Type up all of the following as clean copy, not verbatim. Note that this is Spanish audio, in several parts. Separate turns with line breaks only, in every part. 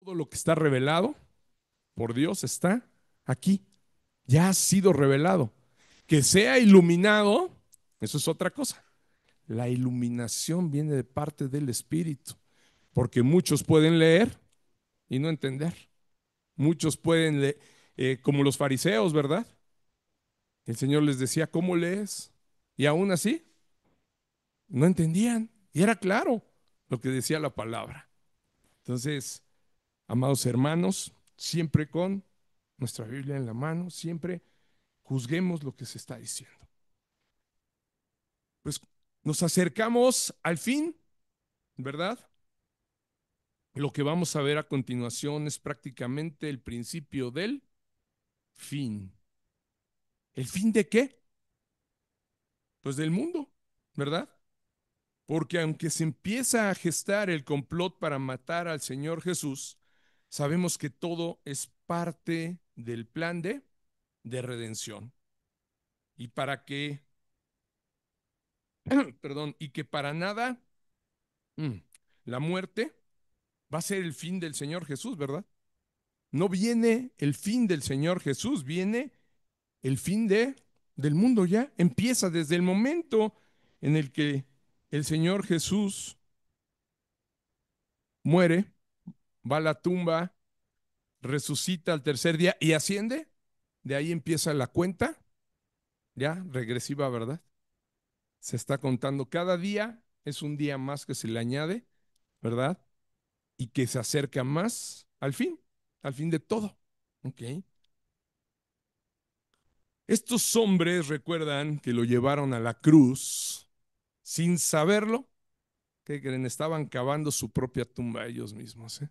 todo lo que está revelado por Dios está aquí. Ya ha sido revelado. Que sea iluminado, eso es otra cosa. La iluminación viene de parte del Espíritu, porque muchos pueden leer y no entender. Muchos pueden leer, como los fariseos, ¿verdad? El Señor les decía, ¿cómo lees? Y aún así, no entendían. Y era claro lo que decía la palabra. Entonces, amados hermanos, siempre con nuestra Biblia en la mano, siempre juzguemos lo que se está diciendo. Pues nos acercamos al fin, ¿verdad? Lo que vamos a ver a continuación es prácticamente el principio del fin. ¿El fin de qué? Pues del mundo, ¿verdad? Porque aunque se empieza a gestar el complot para matar al Señor Jesús, sabemos que todo es parte del plan de redención. Y para que, perdón, y que para nada mm, la muerte va a ser el fin del Señor Jesús, ¿verdad? No viene el fin del Señor Jesús, viene el fin del mundo ya. Empieza desde el momento en el que el Señor Jesús muere, va a la tumba, resucita al tercer día y asciende. De ahí empieza la cuenta, ya regresiva, ¿verdad? Se está contando cada día, es un día más que se le añade, ¿verdad? Y que se acerca más al fin de todo. ¿Ok? Estos hombres recuerdan que lo llevaron a la cruz sin saberlo. ¿Qué creen? Estaban cavando su propia tumba ellos mismos.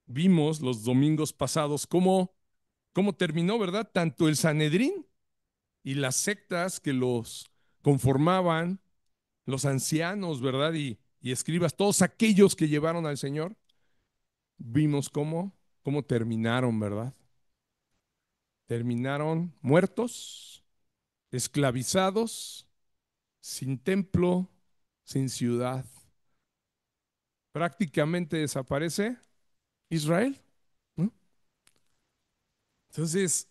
Vimos los domingos pasados cómo terminó, ¿verdad? Tanto el Sanedrín y las sectas que los conformaban, los ancianos, ¿verdad? Y escribas, todos aquellos que llevaron al Señor, vimos cómo terminaron, ¿verdad? Terminaron muertos, esclavizados, sin templo, sin ciudad. Prácticamente desaparece Israel, ¿no? Entonces,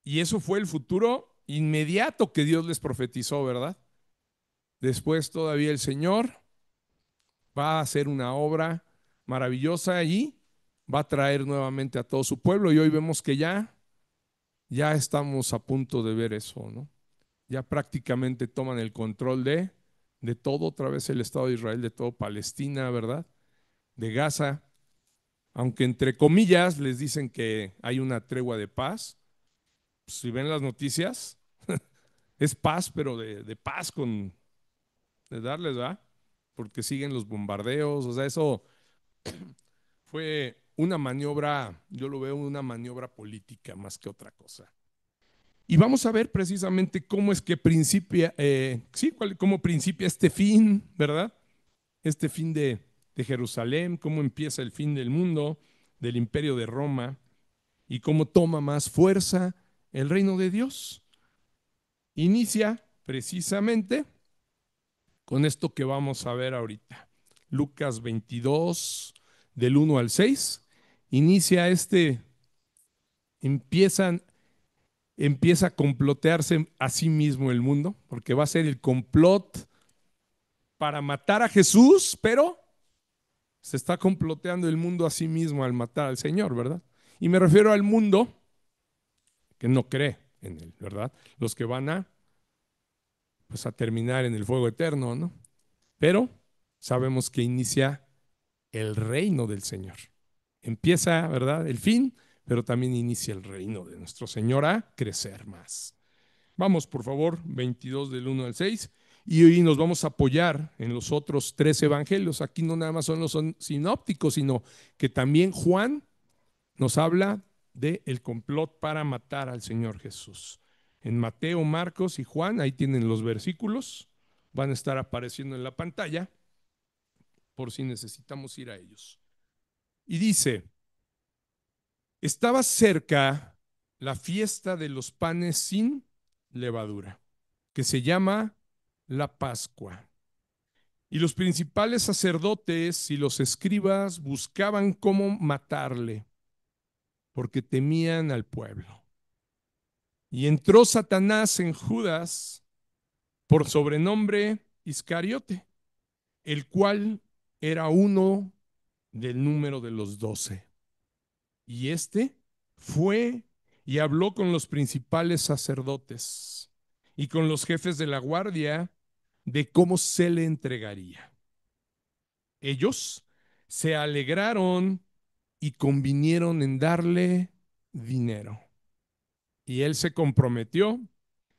y eso fue el futuro inmediato que Dios les profetizó, ¿verdad? Después todavía el Señor va a hacer una obra maravillosa y va a traer nuevamente a todo su pueblo. Y hoy vemos que ya estamos a punto de ver eso, ¿no? Ya prácticamente toman el control de todo, otra vez el Estado de Israel, de todo Palestina, ¿verdad? De Gaza, aunque entre comillas les dicen que hay una tregua de paz. Pues, si ven las noticias, es paz, pero de paz de darles, ¿verdad? Porque siguen los bombardeos, o sea, eso fue una maniobra, yo lo veo una maniobra política más que otra cosa. Y vamos a ver precisamente cómo es que principia, sí, cómo principia este fin, ¿verdad? Este fin de Jerusalén, cómo empieza el fin del mundo, del imperio de Roma, y cómo toma más fuerza el reino de Dios. Inicia precisamente con esto que vamos a ver ahorita. Lucas 22, del 1 al 6, inicia empiezan, empieza a complotearse a sí mismo el mundo, porque va a ser el complot para matar a Jesús, pero se está comploteando el mundo a sí mismo al matar al Señor, ¿verdad? Y me refiero al mundo que no cree en él, ¿verdad? Los que van pues, a terminar en el fuego eterno, ¿no? Pero sabemos que inicia el reino del Señor. Empieza, ¿verdad? El fin, pero también inicia el reino de nuestro Señor a crecer más. Vamos, por favor, 22 del 1 al 6. Y hoy nos vamos a apoyar en los otros tres evangelios. Aquí no nada más son los sinópticos, sino que también Juan nos habla del complot para matar al Señor Jesús. En Mateo, Marcos y Juan, ahí tienen los versículos, van a estar apareciendo en la pantalla por si necesitamos ir a ellos. Y dice, estaba cerca la fiesta de los panes sin levadura, que se llama la Pascua. Y los principales sacerdotes y los escribas buscaban cómo matarle, porque temían al pueblo. Y entró Satanás en Judas, por sobrenombre Iscariote, el cual era uno del número de los 12. Y este fue y habló con los principales sacerdotes y con los jefes de la guardia de cómo se le entregaría. Ellos se alegraron y convinieron en darle dinero. Y él se comprometió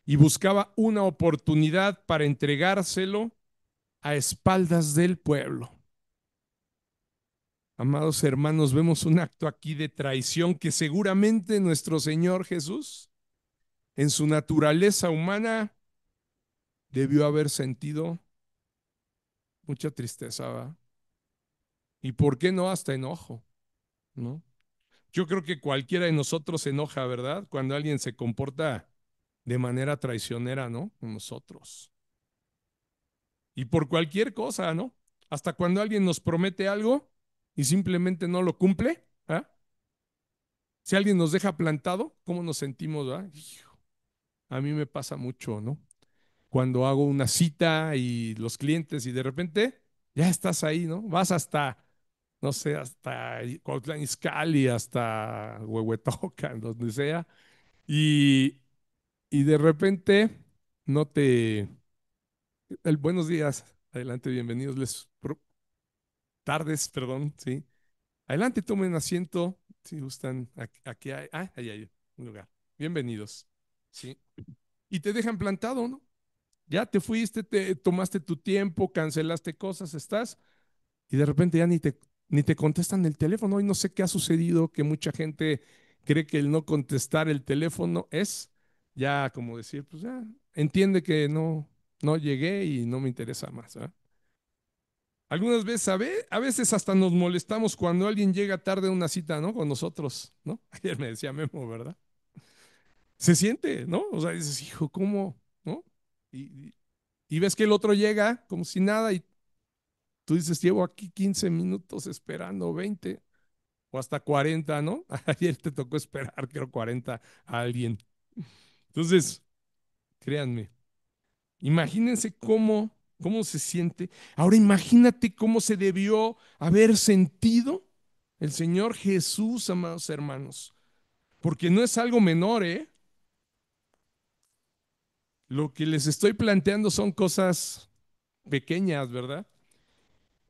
y buscaba una oportunidad para entregárselo a espaldas del pueblo. Amados hermanos, vemos un acto aquí de traición que seguramente nuestro Señor Jesús, en su naturaleza humana, debió haber sentido mucha tristeza, ¿va? Y por qué no hasta enojo, ¿no? Yo creo que cualquiera de nosotros se enoja, ¿verdad? Cuando alguien se comporta de manera traicionera, ¿no? Con nosotros. Y por cualquier cosa, ¿no? Hasta cuando alguien nos promete algo y simplemente no lo cumple, ¿ah? Si alguien nos deja plantado, ¿cómo nos sentimos, ¿va? Hijo, a mí me pasa mucho, ¿no? Cuando hago una cita y los clientes y de repente ya estás ahí, ¿no? Vas hasta, no sé, hasta Cuautitlán Izcalli, hasta Huehuetoca, donde sea, y, y de repente no te... buenos días, adelante, bienvenidos, tardes, perdón, sí. Adelante, tomen asiento, si gustan, aquí hay, ahí hay un lugar. Bienvenidos, sí. Y te dejan plantado, ¿no? Ya te fuiste, te tomaste tu tiempo, cancelaste cosas, estás, y de repente ya ni te contestan el teléfono. Y no sé qué ha sucedido, que mucha gente cree que el no contestar el teléfono es ya como decir, pues ya, entiende que no llegué y no me interesa más, ¿verdad? Algunas veces, a veces hasta nos molestamos cuando alguien llega tarde a una cita, ¿no? Con nosotros, ¿no? Ayer me decía Memo, ¿verdad? Se siente, ¿no? O sea, dices, hijo, ¿cómo? ¿No? Y, y ves que el otro llega como si nada y tú dices, llevo aquí 15 minutos esperando, 20 o hasta 40, ¿no? Ayer te tocó esperar, creo, 40 a alguien. Entonces, créanme, imagínense cómo se siente. Ahora imagínate cómo se debió haber sentido el Señor Jesús, amados hermanos. Porque no es algo menor, ¿eh? Lo que les estoy planteando son cosas pequeñas, ¿verdad?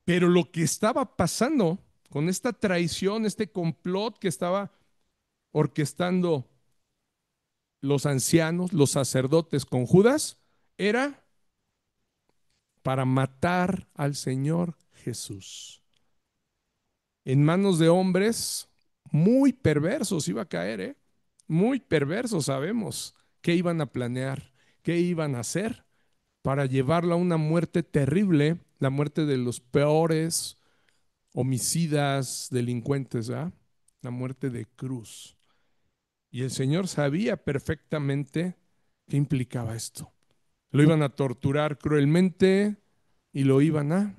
Pero lo que estaba pasando con esta traición, este complot que estaba orquestando los ancianos, los sacerdotes con Judas, era para matar al Señor Jesús. En manos de hombres muy perversos iba a caer, ¿eh? Muy perversos, sabemos qué iban a planear, qué iban a hacer para llevarlo a una muerte terrible, la muerte de los peores homicidas, delincuentes, ¿verdad? La muerte de cruz. Y el Señor sabía perfectamente qué implicaba esto. Lo iban a torturar cruelmente y lo iban a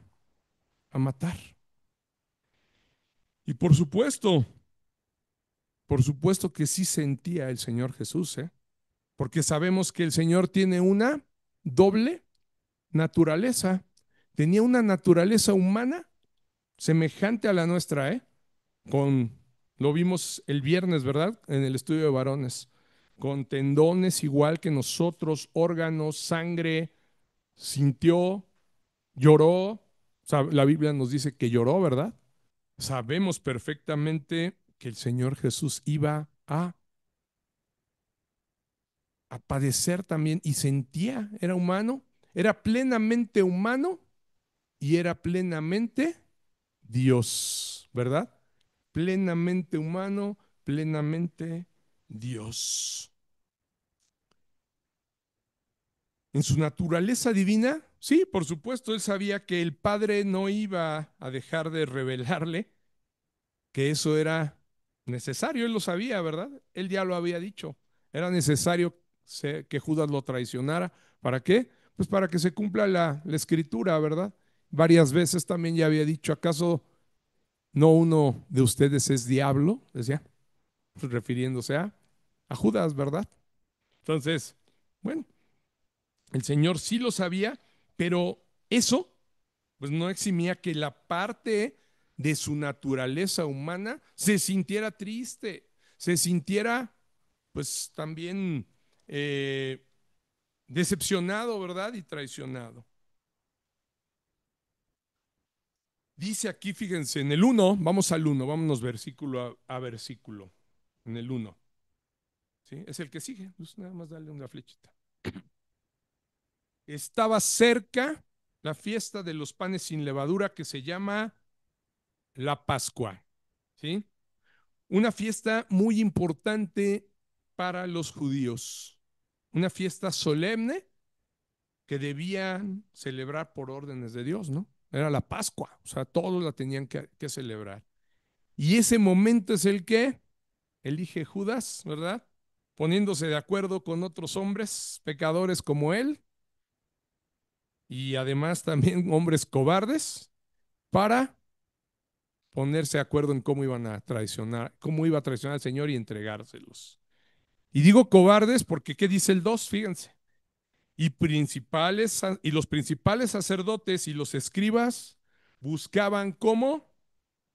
matar. Y por supuesto que sí sentía el Señor Jesús, ¿eh? Porque sabemos que el Señor tiene una doble naturaleza. Tenía una naturaleza humana semejante a la nuestra, ¿eh? Con, lo vimos el viernes, ¿verdad? En el estudio de varones, con tendones igual que nosotros, órganos, sangre, sintió, lloró. La Biblia nos dice que lloró, ¿verdad? Sabemos perfectamente que el Señor Jesús iba a padecer también y sentía, era humano, era plenamente humano y era plenamente Dios, ¿verdad? Plenamente humano, plenamente Dios. En su naturaleza divina, sí, por supuesto, él sabía que el Padre no iba a dejar de revelarle que eso era necesario, él lo sabía, ¿verdad? Él ya lo había dicho. Era necesario que Judas lo traicionara. ¿Para qué? Pues para que se cumpla la escritura, ¿verdad? varias veces también ya había dicho, ¿acaso no uno de ustedes es diablo? Decía, pues refiriéndose a Judas, ¿verdad? Entonces, bueno, el Señor sí lo sabía, pero eso pues no eximía que la parte de su naturaleza humana se sintiera triste, se sintiera pues también decepcionado, ¿verdad? Y traicionado. Dice aquí, fíjense, en el uno, vamos al uno, vámonos versículo a versículo, en el uno, ¿sí? Es el que sigue, pues nada más dale una flechita. Estaba cerca la fiesta de los panes sin levadura que se llama la Pascua, ¿sí? Una fiesta muy importante para los judíos, una fiesta solemne que debían celebrar por órdenes de Dios, ¿no? Era la Pascua, o sea, todos la tenían que celebrar. Y ese momento es el que elige Judas, ¿verdad? Poniéndose de acuerdo con otros hombres pecadores como él y además también hombres cobardes para ponerse de acuerdo en cómo iban a traicionar, cómo iba a traicionar al Señor y entregárselos. Y digo cobardes porque ¿qué dice el 2? Fíjense. Y los principales sacerdotes y los escribas buscaban cómo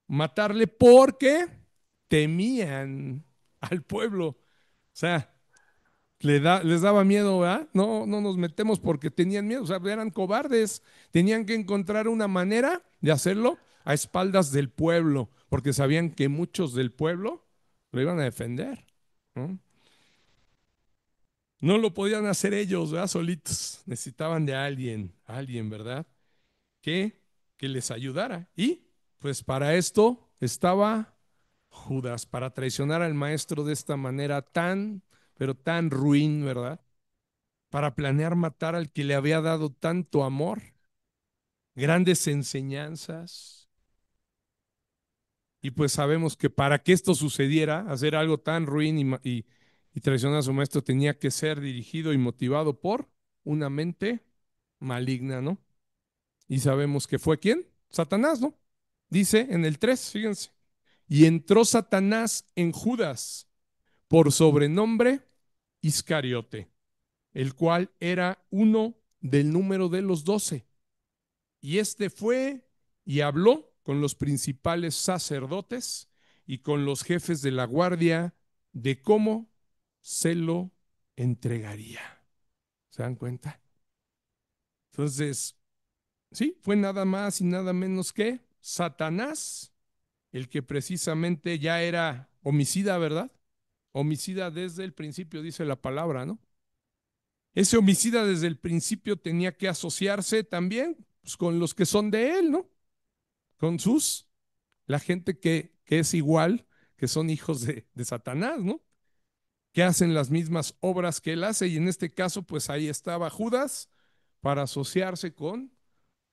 matarle porque temían al pueblo. O sea, les daba miedo, ¿verdad? No, no nos metemos porque tenían miedo, o sea, eran cobardes. Tenían que encontrar una manera de hacerlo a espaldas del pueblo, porque sabían que muchos del pueblo lo iban a defender, ¿no? No lo podían hacer ellos, ¿verdad? Solitos. Necesitaban de alguien, ¿verdad? Que, que les ayudara. Y pues para esto estaba Judas, para traicionar al maestro de esta manera tan, pero tan ruin, ¿verdad? Para planear matar al que le había dado tanto amor, grandes enseñanzas. Y pues sabemos que para que esto sucediera, hacer algo tan ruin y traicionar a su maestro tenía que ser dirigido y motivado por una mente maligna, ¿no? Y sabemos que fue ¿quién? Satanás, ¿no? Dice en el 3, fíjense. Y entró Satanás en Judas por sobrenombre Iscariote, el cual era uno del número de los 12. Y este fue y habló con los principales sacerdotes y con los jefes de la guardia de cómo se lo entregaría. ¿Se dan cuenta? Entonces, sí, fue nada más y nada menos que Satanás, el que precisamente ya era homicida, ¿verdad? Homicida desde el principio, dice la palabra, ¿no? Ese homicida desde el principio tenía que asociarse también pues, con los que son de él, ¿no? Con la gente que es igual, que son hijos de Satanás, ¿no? Que hacen las mismas obras que él hace. Y en este caso, pues ahí estaba Judas para asociarse con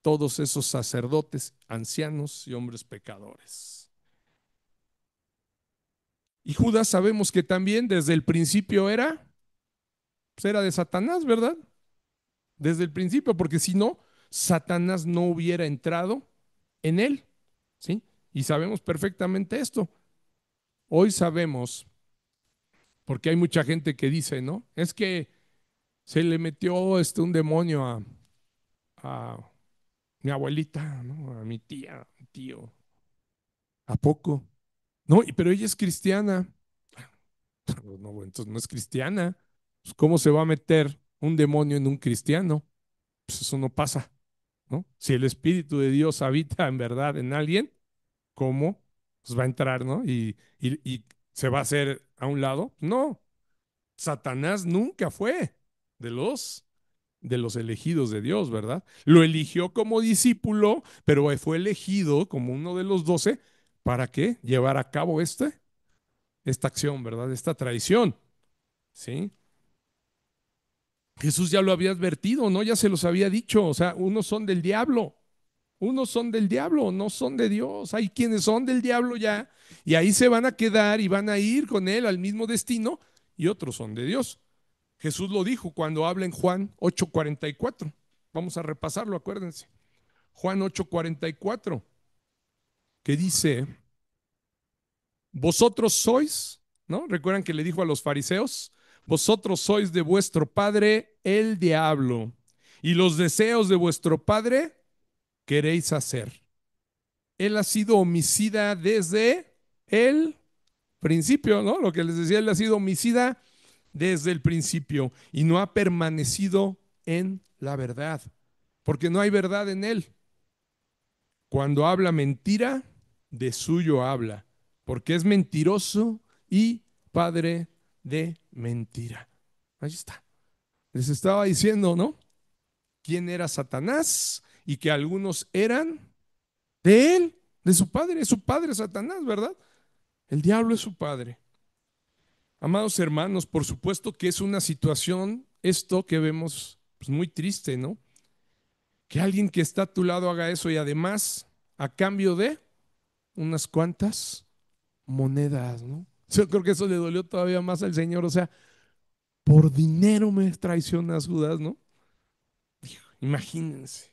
todos esos sacerdotes, ancianos y hombres pecadores. Y Judas sabemos que también desde el principio pues era de Satanás, ¿verdad? Desde el principio, porque si no, Satanás no hubiera entrado en él, ¿sí? Y sabemos perfectamente esto. Hoy sabemos, porque hay mucha gente que dice, ¿no? Es que se le metió un demonio a mi abuelita, ¿no? A mi tía, mi tío. ¿A poco? No, pero ella es cristiana. No, entonces no es cristiana. Pues, ¿cómo se va a meter un demonio en un cristiano? Pues eso no pasa, ¿no? Si el Espíritu de Dios habita en verdad en alguien, ¿cómo? Pues va a entrar, ¿no? Y se va a hacer a un lado. No, Satanás nunca fue de los elegidos de Dios, ¿verdad? Lo eligió como discípulo, pero fue elegido como uno de los 12 para que llevar a cabo esta acción, ¿verdad? Esta traición, ¿sí? Jesús ya lo había advertido, ¿no? Ya se los había dicho, o sea, unos son del diablo, no son de Dios. Hay quienes son del diablo ya y ahí se van a quedar y van a ir con él al mismo destino y otros son de Dios. Jesús lo dijo cuando habla en Juan 8:44. Vamos a repasarlo, acuérdense. Juan 8:44, que dice, vosotros sois, ¿no? ¿Recuerdan que le dijo a los fariseos? Vosotros sois de vuestro padre el diablo, y los deseos de vuestro padre queréis hacer. Él ha sido homicida desde el principio, ¿no? Lo que les decía, él ha sido homicida desde el principio y no ha permanecido en la verdad, porque no hay verdad en él. Cuando habla mentira, de suyo habla, porque es mentiroso y padre de mentira. Ahí está. Les estaba diciendo, ¿no? ¿Quién era Satanás? Y que algunos eran de él, de su padre Satanás, ¿verdad? El diablo es su padre. Amados hermanos, por supuesto que es una situación, esto que vemos, pues muy triste, ¿no? Que alguien que está a tu lado haga eso y además a cambio de unas cuantas monedas, ¿no? Yo creo que eso le dolió todavía más al Señor, o sea, por dinero me traicionas, Judas, ¿no? Imagínense.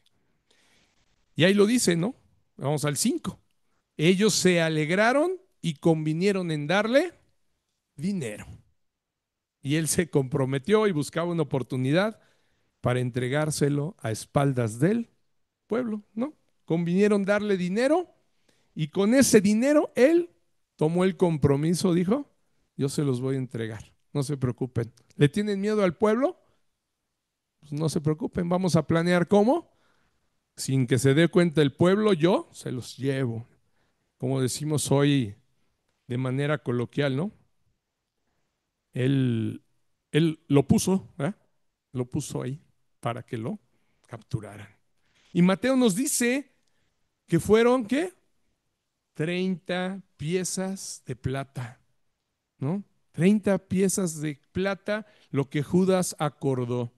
Y ahí lo dice, ¿no? Vamos al 5. Ellos se alegraron y convinieron en darle dinero. Y él se comprometió y buscaba una oportunidad para entregárselo a espaldas del pueblo, ¿no? Convinieron darle dinero y con ese dinero él tomó el compromiso, dijo, yo se los voy a entregar, no se preocupen. ¿Le tienen miedo al pueblo? Pues no se preocupen, vamos a planear cómo. Sin que se dé cuenta el pueblo, yo se los llevo. Como decimos hoy de manera coloquial, ¿no? Él, él lo puso, ¿eh? Lo puso ahí para que lo capturaran. Y Mateo nos dice que fueron, ¿qué? 30 piezas de plata, ¿no? 30 piezas de plata, lo que Judas acordó,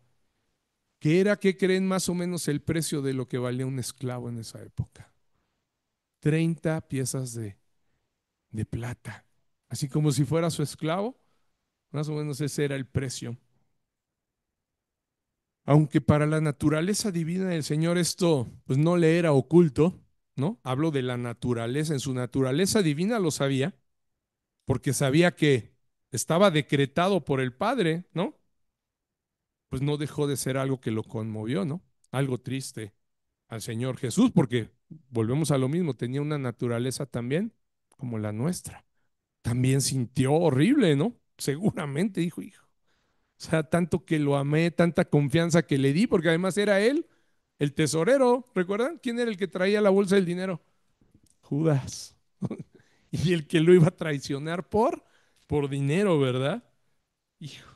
que era, ¿qué creen más o menos el precio de lo que valía un esclavo en esa época? 30 piezas de plata, así como si fuera su esclavo, más o menos ese era el precio. Aunque para la naturaleza divina del Señor esto pues no le era oculto, ¿no? Hablo de la naturaleza, en su naturaleza divina lo sabía, porque sabía que estaba decretado por el Padre, ¿no? Pues no dejó de ser algo que lo conmovió, ¿no? Algo triste al Señor Jesús, porque volvemos a lo mismo, tenía una naturaleza también como la nuestra. También sintió horrible, ¿no? Seguramente dijo, hijo. O sea, tanto que lo amé, tanta confianza que le di, porque además era él, el tesorero. ¿Recuerdan? ¿Quién era el que traía la bolsa del dinero? Judas. Y el que lo iba a traicionar por dinero, ¿verdad? Hijo.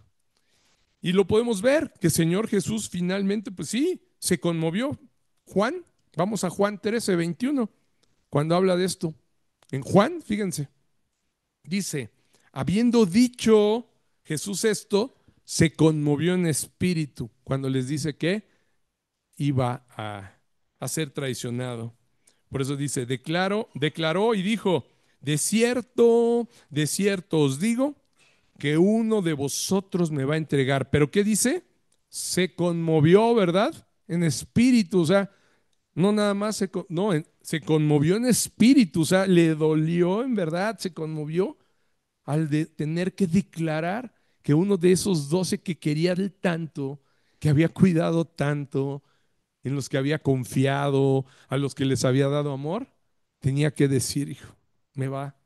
Y lo podemos ver, que Señor Jesús finalmente, pues sí, se conmovió. Juan, vamos a Juan 13:21, cuando habla de esto. En Juan, fíjense, dice, habiendo dicho Jesús esto, se conmovió en espíritu cuando les dice que iba a ser traicionado. Por eso dice, declaró y dijo, de cierto os digo que uno de vosotros me va a entregar. Pero ¿qué dice? Se conmovió, ¿verdad? En espíritu, o sea, no nada más no, se conmovió en espíritu, o sea, le dolió en verdad, se conmovió al de tener que declarar que uno de esos 12 que quería él tanto, que había cuidado tanto, en los que había confiado, a los que les había dado amor, tenía que decir, hijo, me va,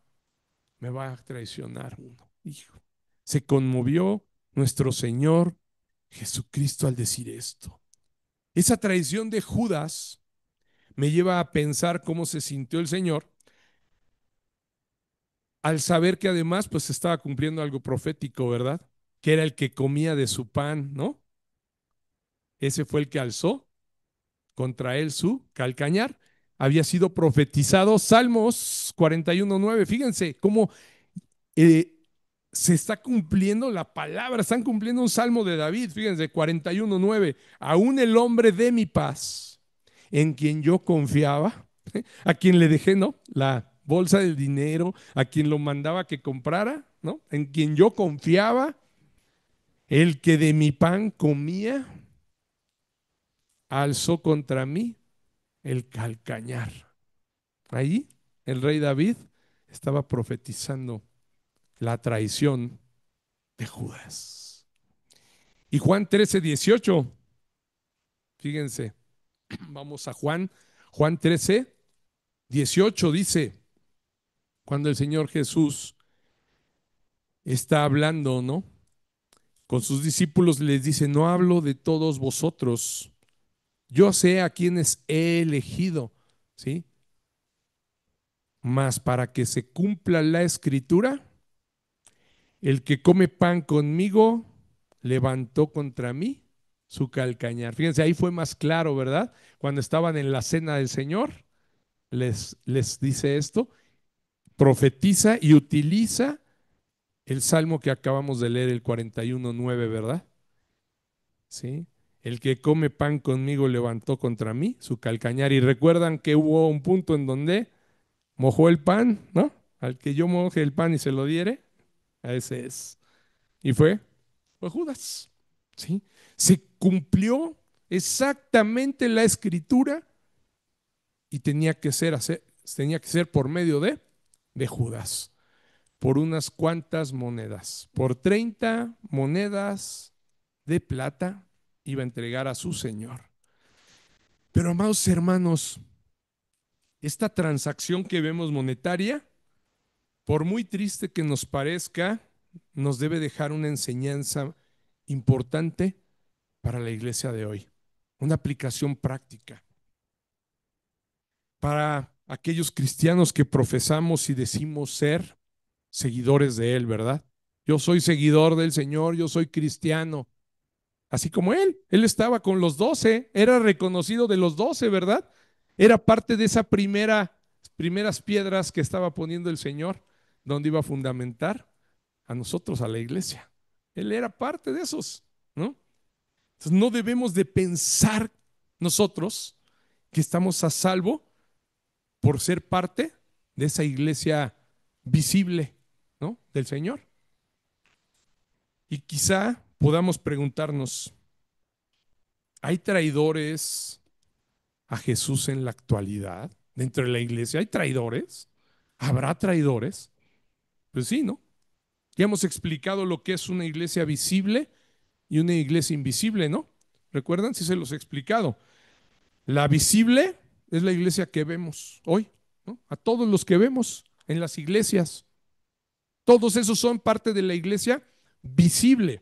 me va a traicionar uno, hijo. Se conmovió nuestro Señor Jesucristo al decir esto. Esa traición de Judas me lleva a pensar cómo se sintió el Señor al saber que además pues estaba cumpliendo algo profético, ¿verdad? Que era el que comía de su pan, ¿no? Ese fue el que alzó contra él su calcañar. Había sido profetizado Salmos 41:9. Fíjense cómo eh, se está cumpliendo la palabra, están cumpliendo un salmo de David, fíjense, 41:9. Aún el hombre de mi paz, en quien yo confiaba, a quien le dejé, ¿no? La bolsa del dinero, a quien lo mandaba que comprara, ¿no? En quien yo confiaba, el que de mi pan comía, alzó contra mí el calcañar. Ahí el rey David estaba profetizando la traición de Judas. Y Juan 13:18, fíjense, vamos a Juan 13:18 dice, cuando el Señor Jesús está hablando, ¿no? Con sus discípulos les dice, no hablo de todos vosotros, yo sé a quienes he elegido, ¿sí? Mas para que se cumpla la escritura, el que come pan conmigo levantó contra mí su calcañar. Fíjense, ahí fue más claro, ¿verdad? Cuando estaban en la cena del Señor, les dice esto, profetiza y utiliza el salmo que acabamos de leer, el 41:9, ¿verdad? Sí. El que come pan conmigo levantó contra mí su calcañar. Y recuerdan que hubo un punto en donde mojó el pan, ¿no? Al que yo moje el pan y se lo diere, a ese es. Y fue Judas. ¿Sí? Se cumplió exactamente la escritura y tenía que ser por medio de Judas, por unas cuantas monedas. Por 30 monedas de plata iba a entregar a su Señor. Pero amados hermanos, esta transacción que vemos monetaria, por muy triste que nos parezca, nos debe dejar una enseñanza importante para la iglesia de hoy, una aplicación práctica para aquellos cristianos que profesamos y decimos ser seguidores de Él, ¿verdad? Yo soy seguidor del Señor, yo soy cristiano, así como Él estaba con los 12, era reconocido de los 12, ¿verdad? Era parte de esa primeras piedras que estaba poniendo el Señor, donde iba a fundamentar a nosotros, a la iglesia. Él era parte de esos, ¿no? Entonces no debemos de pensar nosotros que estamos a salvo por ser parte de esa iglesia visible, ¿no? Del Señor. Y quizá podamos preguntarnos, ¿hay traidores a Jesús en la actualidad? Dentro de la iglesia, ¿hay traidores? ¿Habrá traidores? Pues sí, ¿no? Ya hemos explicado lo que es una iglesia visible y una iglesia invisible, ¿no? ¿Recuerdan? Sí se los he explicado. La visible es la iglesia que vemos hoy, ¿no? A todos los que vemos en las iglesias. Todos esos son parte de la iglesia visible.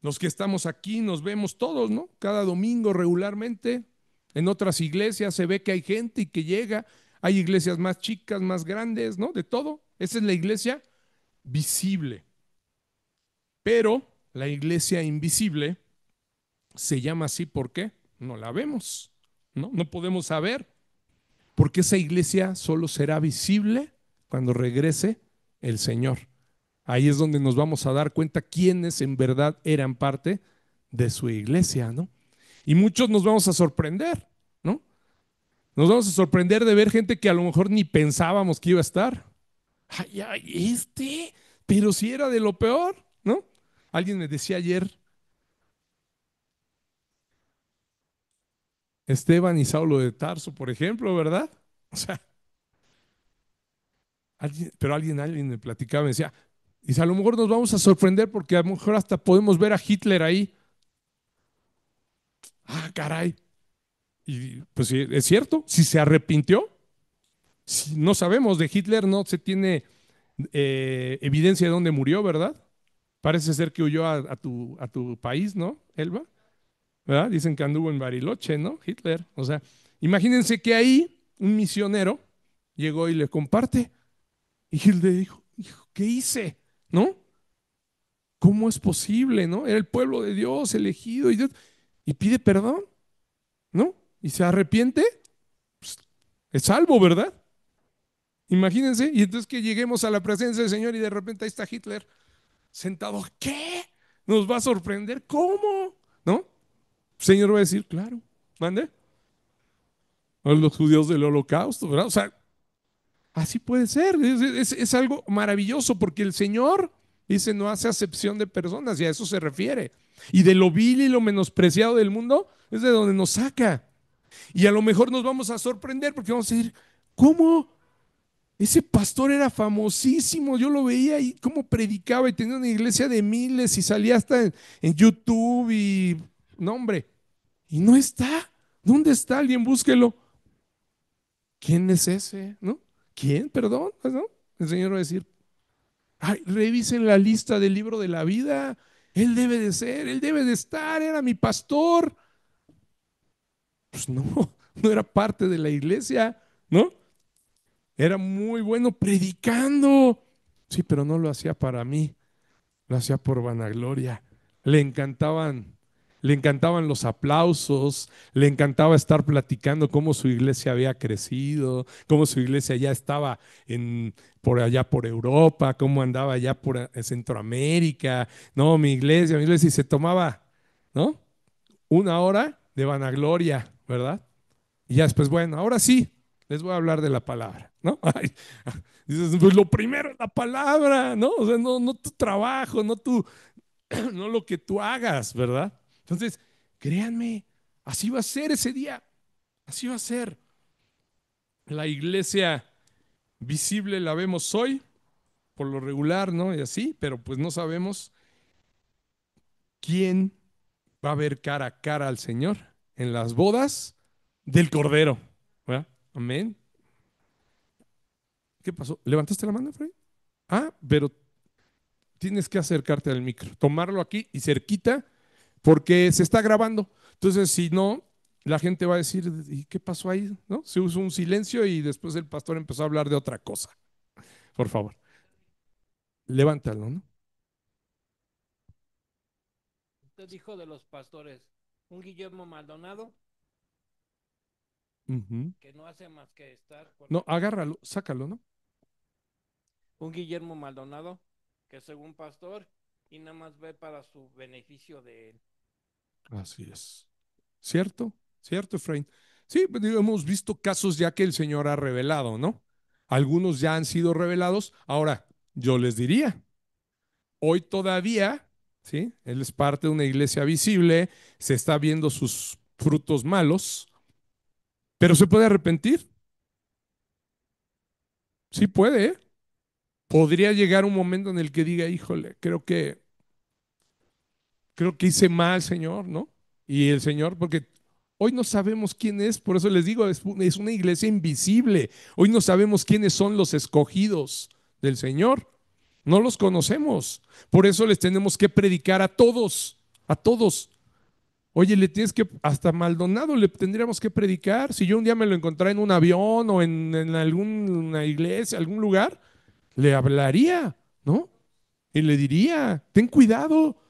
Los que estamos aquí nos vemos todos, ¿no? Cada domingo regularmente. En otras iglesias se ve que hay gente y que llega. Hay iglesias más chicas, más grandes, ¿no? De todo. Esa es la iglesia visible. Pero la iglesia invisible se llama así, ¿por qué? No la vemos, ¿no? No podemos saber. Porque esa iglesia solo será visible cuando regrese el Señor. Ahí es donde nos vamos a dar cuenta quiénes en verdad eran parte de su iglesia, ¿no? Y muchos nos vamos a sorprender, ¿no? Nos vamos a sorprender de ver gente que a lo mejor ni pensábamos que iba a estar. Ay, ay, pero si era de lo peor, ¿no? Alguien me decía ayer, Esteban y Saulo de Tarso, por ejemplo, ¿verdad? O sea, alguien me platicaba, me decía, dice, a lo mejor nos vamos a sorprender porque a lo mejor hasta podemos ver a Hitler ahí. Ah, caray. Y pues sí, es cierto, si se arrepintió, si no sabemos, de Hitler no se tiene evidencia de dónde murió, ¿verdad? Parece ser que huyó a tu país, ¿no, Elba? ¿Verdad? Dicen que anduvo en Bariloche, ¿no? Hitler. O sea, imagínense que ahí un misionero llegó y le comparte. Y él le dijo, hijo, ¿qué hice? ¿No? ¿Cómo es posible, no? Era el pueblo de Dios elegido y pide perdón, ¿no? Y se arrepiente, pues, es salvo, ¿verdad? Imagínense, y entonces que lleguemos a la presencia del Señor y de repente ahí está Hitler sentado. ¿Qué? Nos va a sorprender. ¿Cómo? ¿No? El Señor va a decir, claro, mande. A los judíos del holocausto, ¿verdad? O sea, así puede ser. Es algo maravilloso porque el Señor dice, no hace acepción de personas y a eso se refiere. Y de lo vil y lo menospreciado del mundo es de donde nos saca. Y a lo mejor nos vamos a sorprender porque vamos a decir, ¿cómo? Ese pastor era famosísimo, yo lo veía y cómo predicaba y tenía una iglesia de miles y salía hasta en YouTube y, no hombre, y no está. ¿Dónde está? Alguien búsquelo. ¿Quién es ese? ¿No? ¿Quién? Perdón, ¿no? El Señor va a decir, ay, revisen la lista del libro de la vida. Él debe de ser, él debe de estar, era mi pastor. Pues no, no era parte de la iglesia, ¿no? Era muy bueno predicando. Sí, pero no lo hacía para mí, lo hacía por vanagloria. Le encantaban, le encantaban los aplausos, le encantaba estar platicando cómo su iglesia había crecido, cómo su iglesia ya estaba por allá por Europa, cómo andaba allá por Centroamérica. No, mi iglesia, y se tomaba, ¿no? Una hora de vanagloria, ¿verdad? Y ya después, bueno, ahora sí, les voy a hablar de la palabra, ¿no? Ay, dices, pues lo primero es la palabra, ¿no? O sea, no tu trabajo, no lo que tú hagas, ¿verdad? Entonces, créanme, así va a ser ese día, así va a ser. La iglesia visible la vemos hoy, por lo regular, ¿no? Y así, pero pues no sabemos quién va a ver cara a cara al Señor en las bodas del Cordero, ¿verdad? Amén. ¿Qué pasó? ¿Levantaste la mano, Fred? Ah, pero tienes que acercarte al micro, tomarlo aquí y cerquita, porque se está grabando. Entonces, si no, la gente va a decir, ¿y qué pasó ahí? ¿No? Se usó un silencio y después el pastor empezó a hablar de otra cosa. Por favor, levántalo, ¿no?
Usted dijo de los pastores, un Guillermo Maldonado
Ujú.
que no hace más que estar con
No,
el pastor,
agárralo, sácalo, ¿no?
un Guillermo Maldonado que según pastor y nada más ve para su beneficio de él.
Así es. ¿Cierto? ¿Cierto, Efraín? Sí, pues, digo, hemos visto casos ya que el Señor ha revelado, ¿no? Algunos ya han sido revelados. Ahora, yo les diría, hoy todavía, ¿sí? Él es parte de una iglesia visible, se está viendo sus frutos malos, pero se puede arrepentir. Sí puede, ¿eh? Podría llegar un momento en el que diga, híjole, creo que hice mal, Señor, ¿no? Y el Señor, porque hoy no sabemos quién es, por eso les digo, es una iglesia invisible. Hoy no sabemos quiénes son los escogidos del Señor. No los conocemos. Por eso les tenemos que predicar a todos, a todos. Oye, le tienes que, hasta Maldonado le tendríamos que predicar. Si yo un día me lo encontrara en un avión o en alguna iglesia, algún lugar, le hablaría, ¿no? Y le diría, ten cuidado,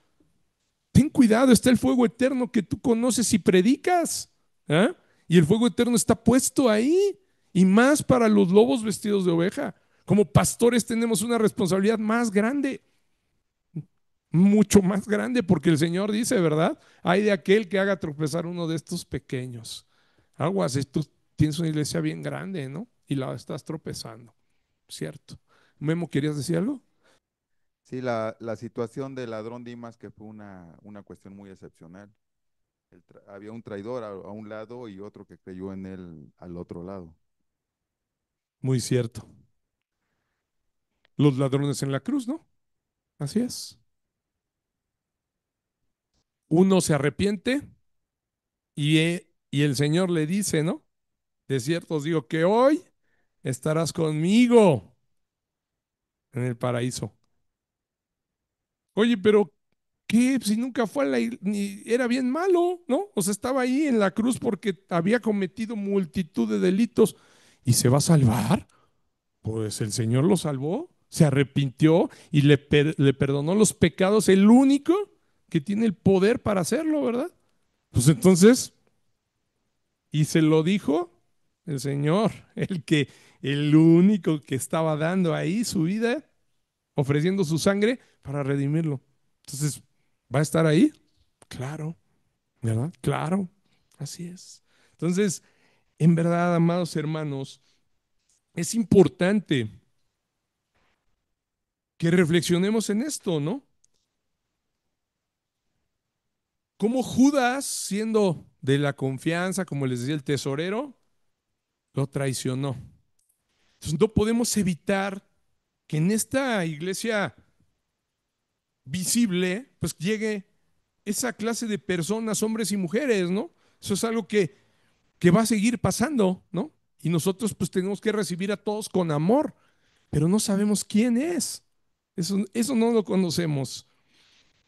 está el fuego eterno que tú conoces y predicas. ¿Ah? Y el fuego eterno está puesto ahí. Y más para los lobos vestidos de oveja. Como pastores tenemos una responsabilidad más grande, mucho más grande, porque el Señor dice, ¿verdad? Hay de aquel que haga tropezar uno de estos pequeños. Aguas, tú tienes una iglesia bien grande, ¿no? Y la estás tropezando, ¿cierto? Memo, ¿querías decir algo?
Sí, la situación del ladrón Dimas que fue una cuestión muy excepcional. Había un traidor a un lado y otro que creyó en él al otro lado.
Muy cierto. Los ladrones en la cruz, ¿no? Así es. Uno se arrepiente y el Señor le dice, ¿no? De cierto os digo que hoy estarás conmigo en el paraíso. Oye, pero ¿qué? Si nunca fue a ni era bien malo, ¿no? O sea, estaba ahí en la cruz porque había cometido multitud de delitos y se va a salvar. Pues el Señor lo salvó, se arrepintió y le perdonó los pecados, el único que tiene el poder para hacerlo, ¿verdad? Pues entonces, y se lo dijo el Señor, el único que estaba dando ahí su vida, ofreciendo su sangre para redimirlo. Entonces, ¿va a estar ahí? Claro, ¿verdad? Claro, así es. Entonces, en verdad, amados hermanos, es importante que reflexionemos en esto, ¿no? Cómo Judas, siendo de la confianza, como les decía, el tesorero, lo traicionó. Entonces no podemos evitar que en esta iglesia visible, pues llegue esa clase de personas, hombres y mujeres, ¿no? Eso es algo que va a seguir pasando, ¿no? Y nosotros pues tenemos que recibir a todos con amor, pero no sabemos quién es. Eso no lo conocemos.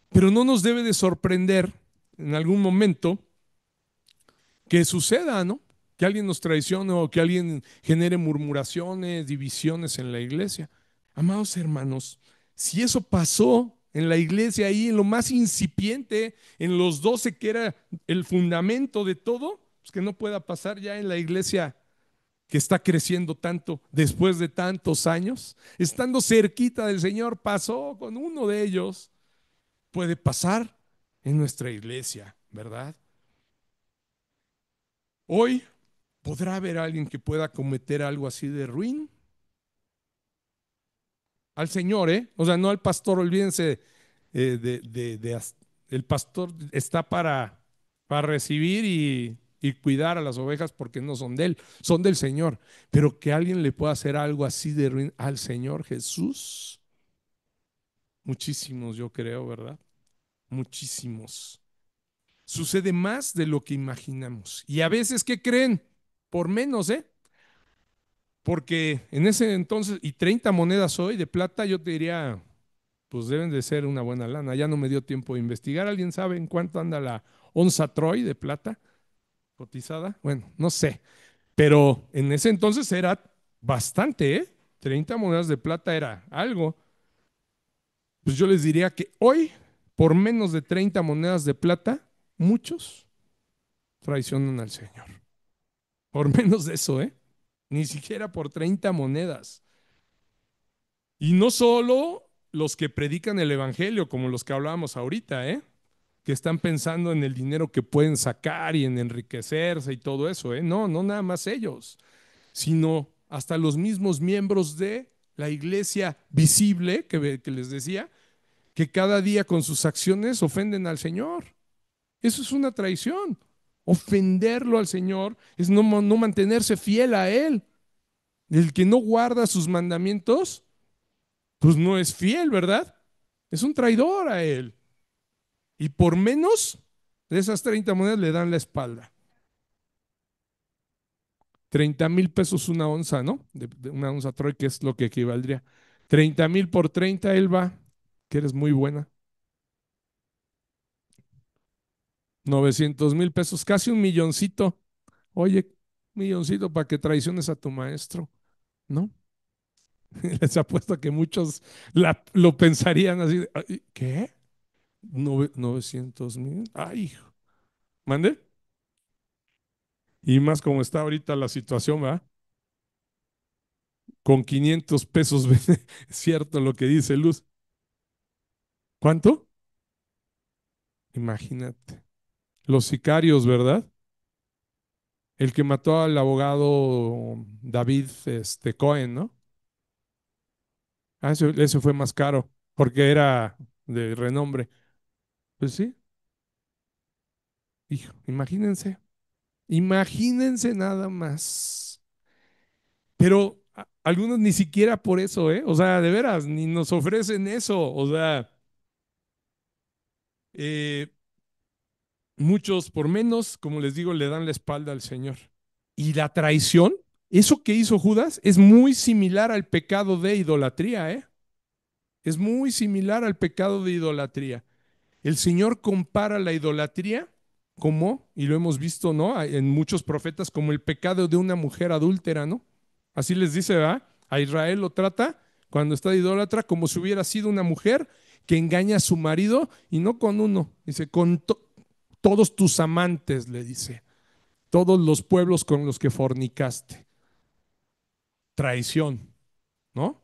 Pero no nos debe de sorprender en algún momento que suceda, ¿no? Que alguien nos traicione o que alguien genere murmuraciones, divisiones en la iglesia. Amados hermanos, si eso pasó en la iglesia ahí, en lo más incipiente, en los 12 que era el fundamento de todo, pues que no pueda pasar ya en la iglesia que está creciendo tanto después de tantos años, estando cerquita del Señor, pasó con uno de ellos, puede pasar en nuestra iglesia, ¿verdad? Hoy podrá haber alguien que pueda cometer algo así de ruin al Señor, ¿eh? O sea, no al pastor, olvídense el pastor está para recibir y cuidar a las ovejas porque no son de él, son del Señor. Pero que alguien le pueda hacer algo así de ruin al Señor Jesús, muchísimos yo creo, ¿verdad? Muchísimos. Sucede más de lo que imaginamos. Y a veces, ¿qué creen? Por menos, ¿eh? Porque en ese entonces, y 30 monedas hoy de plata, yo te diría, pues deben de ser una buena lana. Ya no me dio tiempo de investigar. ¿Alguien sabe en cuánto anda la onza Troy de plata cotizada? Bueno, no sé. Pero en ese entonces era bastante, ¿eh? 30 monedas de plata era algo. Pues yo les diría que hoy, por menos de 30 monedas de plata, muchos traicionan al Señor. Por menos de eso, ¿eh? Ni siquiera por 30 monedas. Y no solo los que predican el evangelio, como los que hablábamos ahorita, ¿eh? Que están pensando en el dinero que pueden sacar y en enriquecerse y todo eso, ¿eh? No, no nada más ellos, sino hasta los mismos miembros de la iglesia visible que les decía, que cada día con sus acciones ofenden al Señor. Eso es una traición. Ofenderlo al Señor es no mantenerse fiel a Él. El que no guarda sus mandamientos, pues no es fiel, ¿verdad? Es un traidor a Él. Y por menos de esas 30 monedas le dan la espalda. 30,000 pesos una onza, ¿no? De una onza Troy, que es lo que equivaldría. 30,000 por 30, Elba, que eres muy buena. 900,000 pesos, casi un milloncito. Oye, milloncito para que traiciones a tu maestro, ¿no? Les apuesto que muchos lo pensarían así. ¿Qué? 900,000. Ay, hijo. ¿Mande? Y más como está ahorita la situación, ¿va? Con 500 pesos, es cierto lo que dice Luz. ¿Cuánto? Imagínate. Los sicarios, ¿verdad? El que mató al abogado David Cohen, ¿no? Ah, ese fue más caro, porque era de renombre. Pues sí, hijo, imagínense, imagínense nada más. Pero algunos ni siquiera por eso, ¿eh? O sea, de veras, ni nos ofrecen eso. O sea, eh, muchos por menos, como les digo, le dan la espalda al Señor. Y la traición, eso que hizo Judas, es muy similar al pecado de idolatría, ¿eh? Es muy similar al pecado de idolatría. El Señor compara la idolatría como, y lo hemos visto, ¿no? En muchos profetas, como el pecado de una mujer adúltera, ¿no? Así les dice, ¿verdad? A Israel lo trata cuando está de idólatra como si hubiera sido una mujer que engaña a su marido y no con uno, dice, con todos tus amantes, le dice, todos los pueblos con los que fornicaste. Traición, ¿no?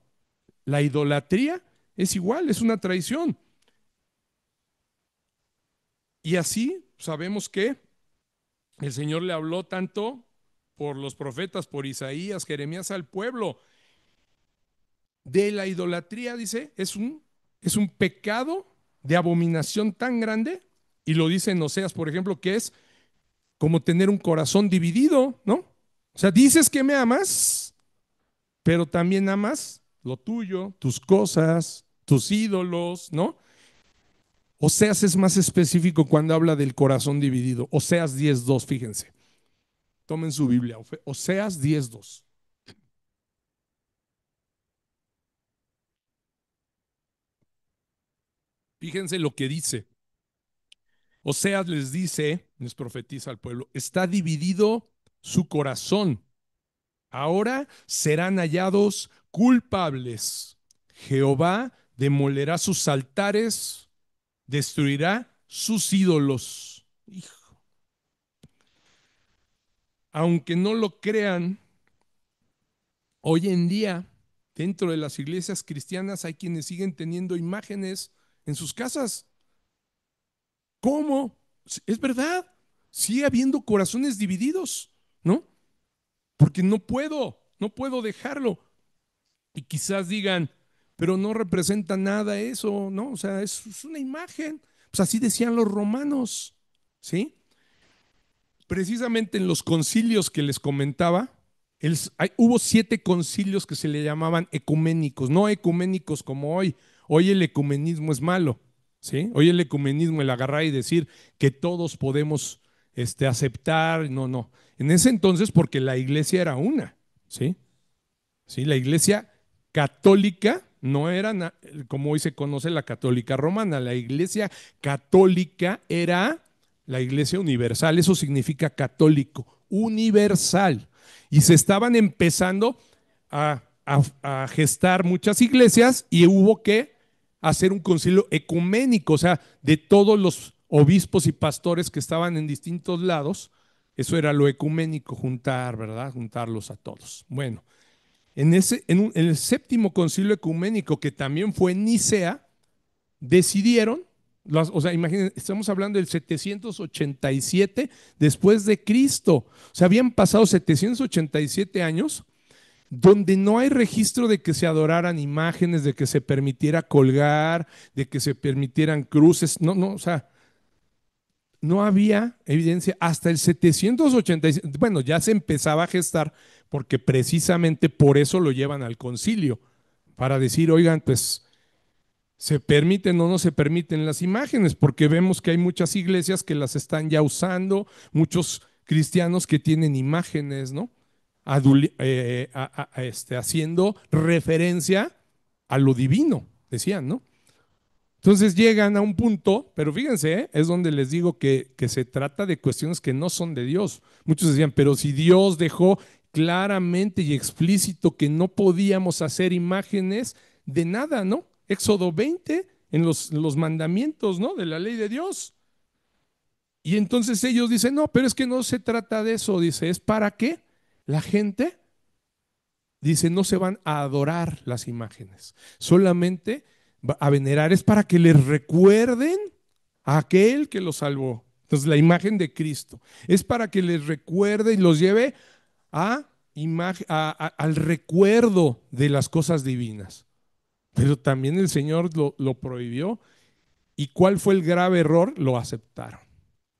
La idolatría es igual, es una traición. Y así sabemos que el Señor le habló tanto por los profetas, por Isaías, Jeremías al pueblo. De la idolatría, dice, es un pecado de abominación tan grande Y lo dice en Oseas, por ejemplo, que es como tener un corazón dividido, ¿no? O sea, dices que me amas, pero también amas lo tuyo, tus cosas, tus ídolos, ¿no? Oseas es más específico cuando habla del corazón dividido. Oseas 10:2, fíjense. Tomen su Biblia. Oseas 10:2. Fíjense lo que dice. Oseas les dice, les profetiza al pueblo, está dividido su corazón. Ahora serán hallados culpables. Jehová demolerá sus altares, destruirá sus ídolos. Hijo. Aunque no lo crean, hoy en día, dentro de las iglesias cristianas hay quienes siguen teniendo imágenes en sus casas. ¿Cómo? Es verdad, sigue habiendo corazones divididos, ¿no? Porque no puedo dejarlo. Y quizás digan, pero no representa nada eso, ¿no? O sea, es una imagen. Pues así decían los romanos, ¿sí? Precisamente en los concilios que les comentaba, hubo 7 concilios que se le llamaban ecuménicos, no ecuménicos como hoy. Hoy el ecumenismo es malo, ¿sí? Hoy el ecumenismo, el agarrar y decir que todos podemos aceptar, no, no. En ese entonces, porque la iglesia era una, ¿sí? ¿Sí? La iglesia católica no era como hoy se conoce la católica romana, la iglesia católica era la iglesia universal, eso significa católico, universal. Y se estaban empezando a gestar muchas iglesias y hubo que hacer un concilio ecuménico, o sea, de todos los obispos y pastores que estaban en distintos lados, eso era lo ecuménico, juntar, ¿verdad? Juntarlos a todos. Bueno, en el séptimo concilio ecuménico, que también fue en Nicea, decidieron, o sea, imaginen, estamos hablando del 787 después de Cristo. O sea, habían pasado 787 años donde no hay registro de que se adoraran imágenes, de que se permitiera colgar, de que se permitieran cruces. No, no, o sea, no había evidencia hasta el 787. Bueno, ya se empezaba a gestar porque precisamente por eso lo llevan al concilio, para decir, oigan, pues se permiten o no se permiten las imágenes, porque vemos que hay muchas iglesias que las están ya usando, muchos cristianos que tienen imágenes, ¿no? Haciendo referencia a lo divino, decían, ¿no? Entonces llegan a un punto, pero fíjense, es donde les digo que se trata de cuestiones que no son de Dios. Muchos decían, pero si Dios dejó claramente y explícito que no podíamos hacer imágenes de nada, ¿no? Éxodo 20, en los mandamientos, ¿no? De la ley de Dios. Y entonces ellos dicen, no, pero es que no se trata de eso, dice, es para que la gente, dice, no se van a adorar las imágenes, solamente a venerar, es para que les recuerden a aquel que los salvó. Entonces la imagen de Cristo es para que les recuerde y los lleve al recuerdo de las cosas divinas. Pero también el Señor lo prohibió. ¿Y cuál fue el grave error? Lo aceptaron.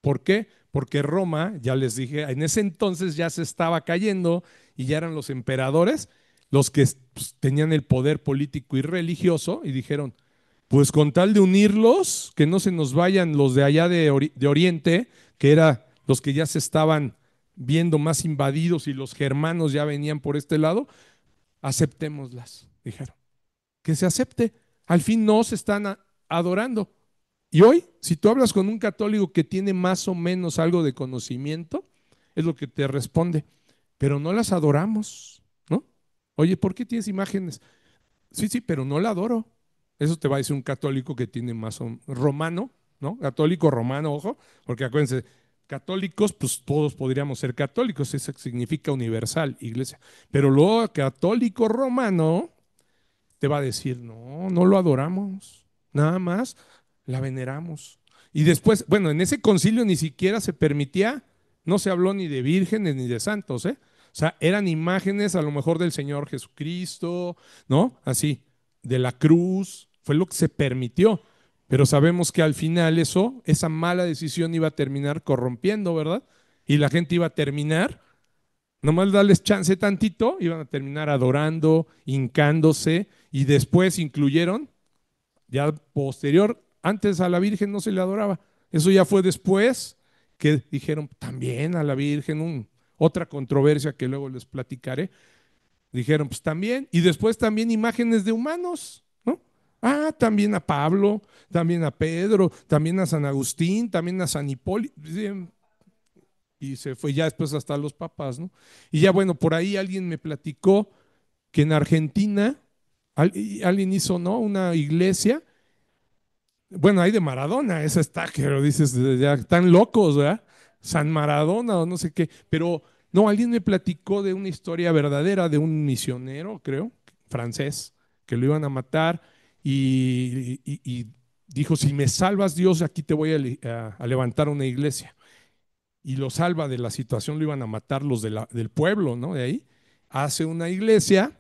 ¿Por qué? Porque Roma, ya les dije, en ese entonces ya se estaba cayendo y ya eran los emperadores los que pues, tenían el poder político y religioso y dijeron, pues con tal de unirlos, que no se nos vayan los de allá de Oriente, que eran los que ya se estaban viendo más invadidos y los germanos ya venían por este lado, aceptémoslas, dijeron. Que se acepte. Al fin no se están adorando. Y hoy, si tú hablas con un católico que tiene más o menos algo de conocimiento, es lo que te responde, pero no las adoramos, ¿no? Oye, ¿por qué tienes imágenes? Sí, sí, pero no la adoro. Eso te va a decir un católico que tiene más romano, ¿no? Católico romano, ojo, porque acuérdense, católicos, pues todos podríamos ser católicos, eso significa universal, iglesia. Pero luego católico romano te va a decir, no, no lo adoramos, nada más la veneramos. Y después, bueno, en ese concilio ni siquiera se permitía, no se habló ni de vírgenes ni de santos, ¿eh? O sea, eran imágenes a lo mejor del Señor Jesucristo, ¿no? Así, de la cruz, fue lo que se permitió. Pero sabemos que al final esa mala decisión iba a terminar corrompiendo, ¿verdad? Y la gente iba a terminar, nomás darles chance tantito, iban a terminar adorando, hincándose, y después incluyeron, ya posterior, antes a la Virgen no se le adoraba. Eso ya fue después que dijeron también a la Virgen, otra controversia que luego les platicaré. Dijeron, pues también, y después también imágenes de humanos, ¿no? Ah, también a Pablo, también a Pedro, también a San Agustín, también a San Hipólito, y se fue ya después hasta los papas, ¿no? Y ya bueno, por ahí alguien me platicó que en Argentina alguien hizo, ¿no? Una iglesia, bueno, hay de Maradona, esa está, que lo dices, ya están locos, ¿verdad? San Maradona o no sé qué, pero no, alguien me platicó de una historia verdadera de un misionero, creo, francés, que lo iban a matar y dijo, si me salvas Dios, aquí te voy a levantar una iglesia. Y lo salva de la situación, lo iban a matar los del pueblo, ¿no? De ahí. Hace una iglesia,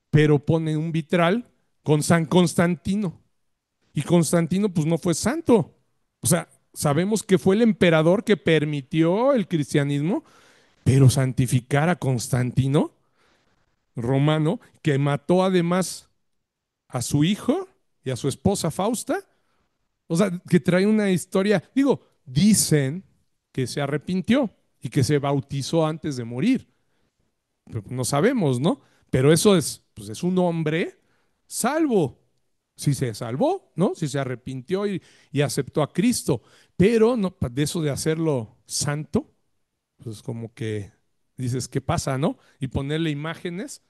pero pone un vitral con San Constantino. Y Constantino pues no fue santo. O sea, sabemos que fue el emperador que permitió el cristianismo, pero santificar a Constantino, romano, que mató además a su hijo y a su esposa Fausta, o sea, que trae una historia, digo, dicen que se arrepintió y que se bautizó antes de morir. Pero no sabemos, ¿no? Pero eso es, pues es un hombre salvo. Si se salvó, ¿no? Si se arrepintió y aceptó a Cristo. Pero no, de eso de hacerlo santo, pues como que dices, ¿qué pasa, no? Y ponerle imágenes,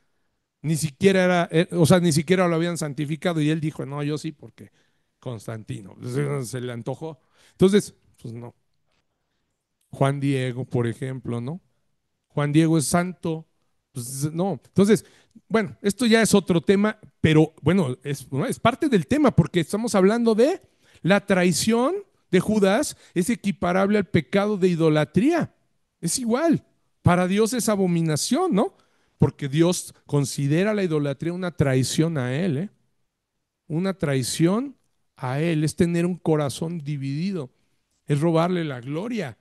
ni siquiera era, o sea, ni siquiera lo habían santificado y él dijo, no, yo sí, porque Constantino, pues, se le antojó. Entonces, pues no. Juan Diego, por ejemplo, ¿no? Juan Diego es santo. Pues no. Entonces, bueno, esto ya es otro tema, pero bueno, ¿no? Es parte del tema porque estamos hablando de la traición de Judas, es equiparable al pecado de idolatría. Es igual. Para Dios es abominación, ¿no? Porque Dios considera la idolatría una traición a Él, ¿eh? Una traición a Él, es tener un corazón dividido, es robarle la gloria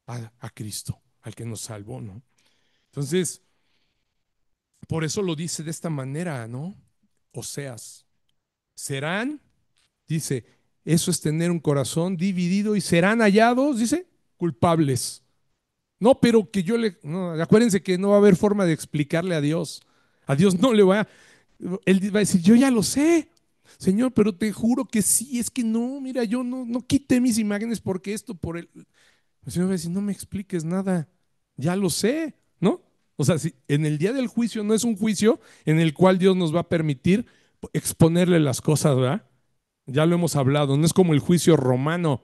a Cristo, al que nos salvó, ¿no? Entonces, por eso lo dice de esta manera, ¿no? Oseas, serán, dice, eso es tener un corazón dividido y serán hallados, dice, culpables. No, pero que no, acuérdense que no va a haber forma de explicarle a Dios. A Dios no le va a, él va a decir, yo ya lo sé, Señor, pero te juro que sí, es que no, mira, yo no quité mis imágenes porque esto, por el Señor va a decir, no me expliques nada, ya lo sé, ¿no? O sea, si en el día del juicio no es un juicio en el cual Dios nos va a permitir exponerle las cosas, ¿verdad? Ya lo hemos hablado, no es como el juicio romano,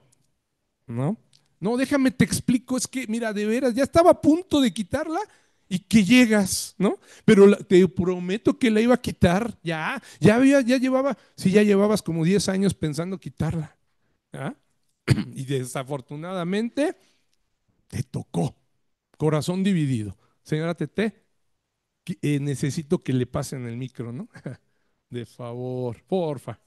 ¿no? No, déjame te explico, es que, mira, de veras, ya estaba a punto de quitarla y que llegas, ¿no? Pero te prometo que la iba a quitar, ya llevaba, sí, ya llevabas como 10 años pensando quitarla, ¿ah? Y desafortunadamente te tocó, corazón dividido. Señora Tete, necesito que le pasen el micro, ¿no? De favor, porfa.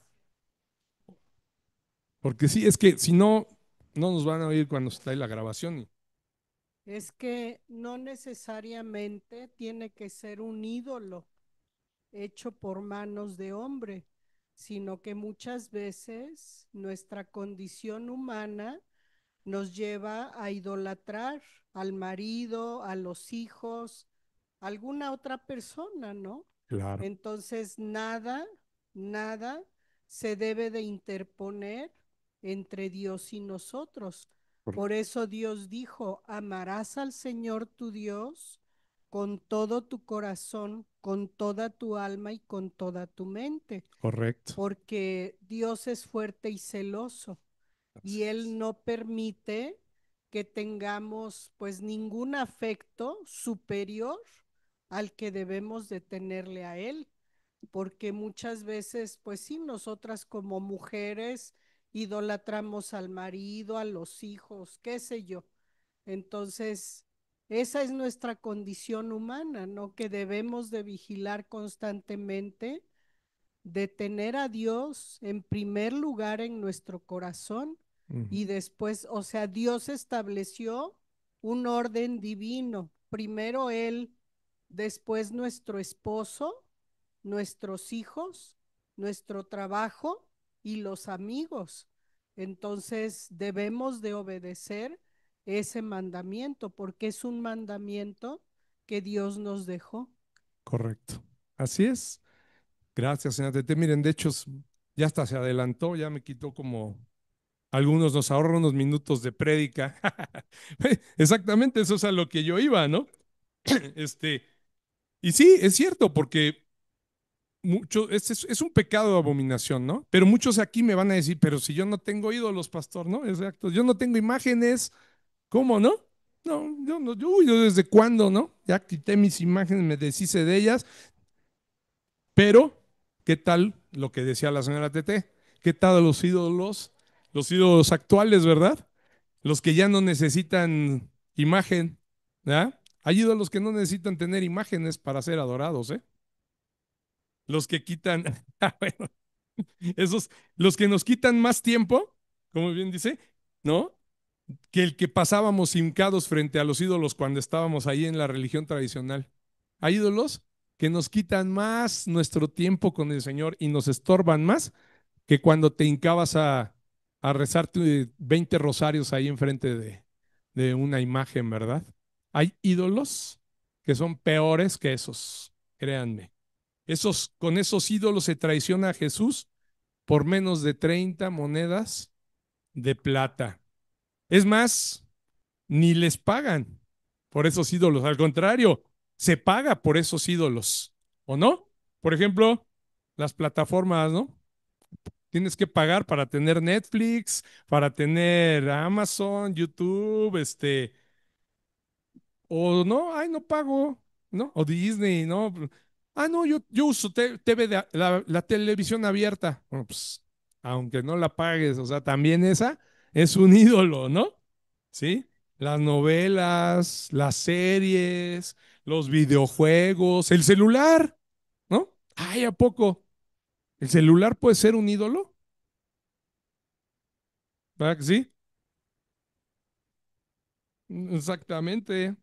Porque sí, es que si no, no nos van a oír cuando está ahí la grabación.
Es que no necesariamente tiene que ser un ídolo hecho por manos de hombre, sino que muchas veces nuestra condición humana nos lleva a idolatrar al marido, a los hijos, a alguna otra persona, ¿no?
Claro.
Entonces, nada se debe de interponer entre Dios y nosotros. Por eso Dios dijo, amarás al Señor tu Dios con todo tu corazón, con toda tu alma y con toda tu mente,
Correcto.
porque Dios es fuerte y celoso y Él no permite que tengamos pues ningún afecto superior al que debemos de tenerle a Él, porque muchas veces pues sí, nosotras como mujeres idolatramos al marido, a los hijos, qué sé yo. Entonces, esa es nuestra condición humana, ¿no? Que debemos de vigilar constantemente de tener a Dios en primer lugar en nuestro corazón y después, o sea, Dios estableció un orden divino. Primero Él, después nuestro esposo, nuestros hijos, nuestro trabajo y los amigos. Entonces debemos de obedecer ese mandamiento porque es un mandamiento que Dios nos dejó.
Correcto. Así es. Gracias, señora Tete. Miren, de hecho, ya hasta se adelantó, ya me quitó como algunos, nos ahorra unos minutos de prédica. Exactamente, eso es a lo que yo iba, ¿no? Este, y sí, es cierto, porque mucho, es un pecado de abominación, ¿no? Pero muchos aquí me van a decir, pero si yo no tengo ídolos, pastor, ¿no? Exacto, yo no tengo imágenes, ¿cómo no? No, yo no, yo desde cuándo, ¿no? Ya quité mis imágenes, me deshice de ellas, pero ¿qué tal lo que decía la señora Tete? ¿Qué tal los ídolos actuales, ¿verdad? Los que ya no necesitan imagen, ¿verdad? Hay ídolos que no necesitan tener imágenes para ser adorados, ¿eh? Los que quitan, bueno, esos, los que nos quitan más tiempo, como bien dice, ¿no? Que el que pasábamos hincados frente a los ídolos cuando estábamos ahí en la religión tradicional. Hay ídolos que nos quitan más nuestro tiempo con el Señor y nos estorban más que cuando te hincabas a rezarte 20 rosarios ahí enfrente de una imagen, ¿verdad? Hay ídolos que son peores que esos, créanme. Con esos ídolos se traiciona a Jesús por menos de 30 monedas de plata. Es más, ni les pagan por esos ídolos, al contrario, se paga por esos ídolos, ¿o no? Por ejemplo, las plataformas, ¿no? Tienes que pagar para tener Netflix, para tener Amazon, YouTube, o no, ay, no pago, ¿no? O Disney, ¿no? Ah, no, yo uso TV la televisión abierta. Bueno, pues, aunque no la pagues, o sea, también esa es un ídolo, ¿no? ¿Sí? Las novelas, las series, los videojuegos, el celular, ¿no? Ay, ¿a poco? ¿El celular puede ser un ídolo? ¿Verdad que sí? Exactamente.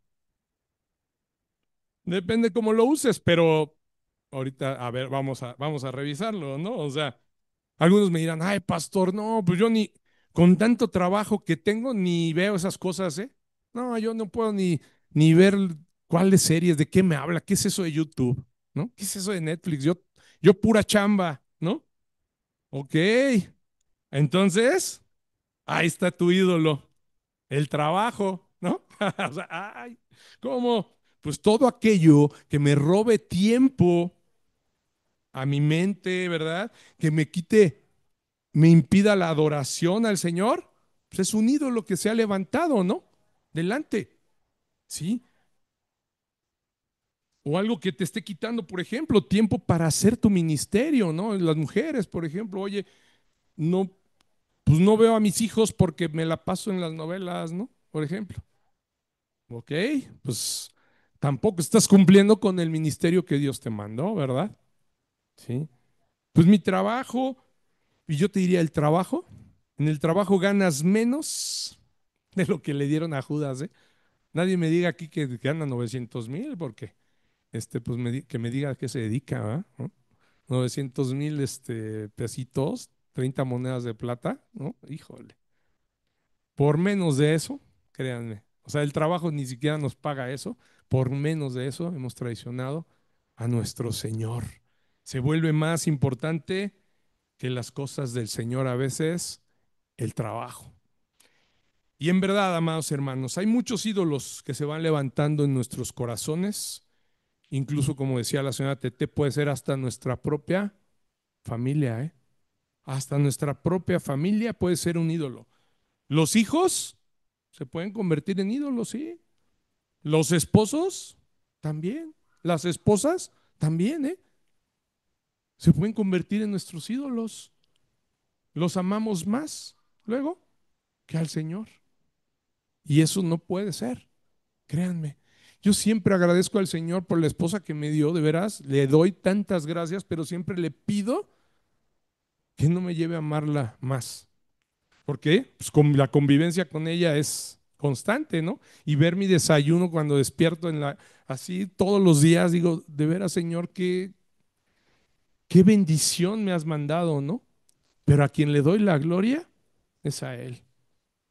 Depende cómo lo uses, pero ahorita, a ver, vamos a revisarlo, ¿no? O sea, algunos me dirán, ay, pastor, no, pues yo ni, con tanto trabajo que tengo, ni veo esas cosas, ¿eh? No, yo no puedo ni ver cuáles series, de qué me habla, qué es eso de YouTube, ¿no? ¿Qué es eso de Netflix? Yo pura chamba, ¿no? Ok, entonces, ahí está tu ídolo, el trabajo, ¿no? O sea, ay, ¿cómo? Pues todo aquello que me robe tiempo a mi mente, ¿verdad? Que me quite, me impida la adoración al Señor, pues es un ídolo que se ha levantado, ¿no? Delante, ¿sí? O algo que te esté quitando, por ejemplo, tiempo para hacer tu ministerio, ¿no? Las mujeres, por ejemplo, oye, no, pues no veo a mis hijos porque me la paso en las novelas, ¿no? Por ejemplo. Ok, pues tampoco estás cumpliendo con el ministerio que Dios te mandó, ¿verdad? Sí. Pues mi trabajo, y yo te diría el trabajo, en el trabajo ganas menos de lo que le dieron a Judas, ¿eh? Nadie me diga aquí que gana 900,000 porque, pues que me diga a qué se dedica, ¿verdad? ¿No? 900,000, pesitos, 30 monedas de plata, ¿no? Híjole. Por menos de eso, créanme. O sea, el trabajo ni siquiera nos paga eso. Por menos de eso hemos traicionado a nuestro Señor. Se vuelve más importante que las cosas del Señor a veces el trabajo. Y en verdad, amados hermanos, hay muchos ídolos que se van levantando en nuestros corazones. Incluso, como decía la señora Tete, puede ser hasta nuestra propia familia, ¿eh? Hasta nuestra propia familia puede ser un ídolo. Los hijos se pueden convertir en ídolos, sí. Los esposos también. Las esposas también, ¿eh? Se pueden convertir en nuestros ídolos. Los amamos más luego que al Señor. Y eso no puede ser, créanme. Yo siempre agradezco al Señor por la esposa que me dio, de veras, le doy tantas gracias, pero siempre le pido que no me lleve a amarla más. ¿Por qué? Pues la convivencia con ella es constante, ¿no? Y ver mi desayuno cuando despierto así todos los días, digo, de veras, Señor, qué bendición me has mandado, ¿no? Pero a quien le doy la gloria es a Él,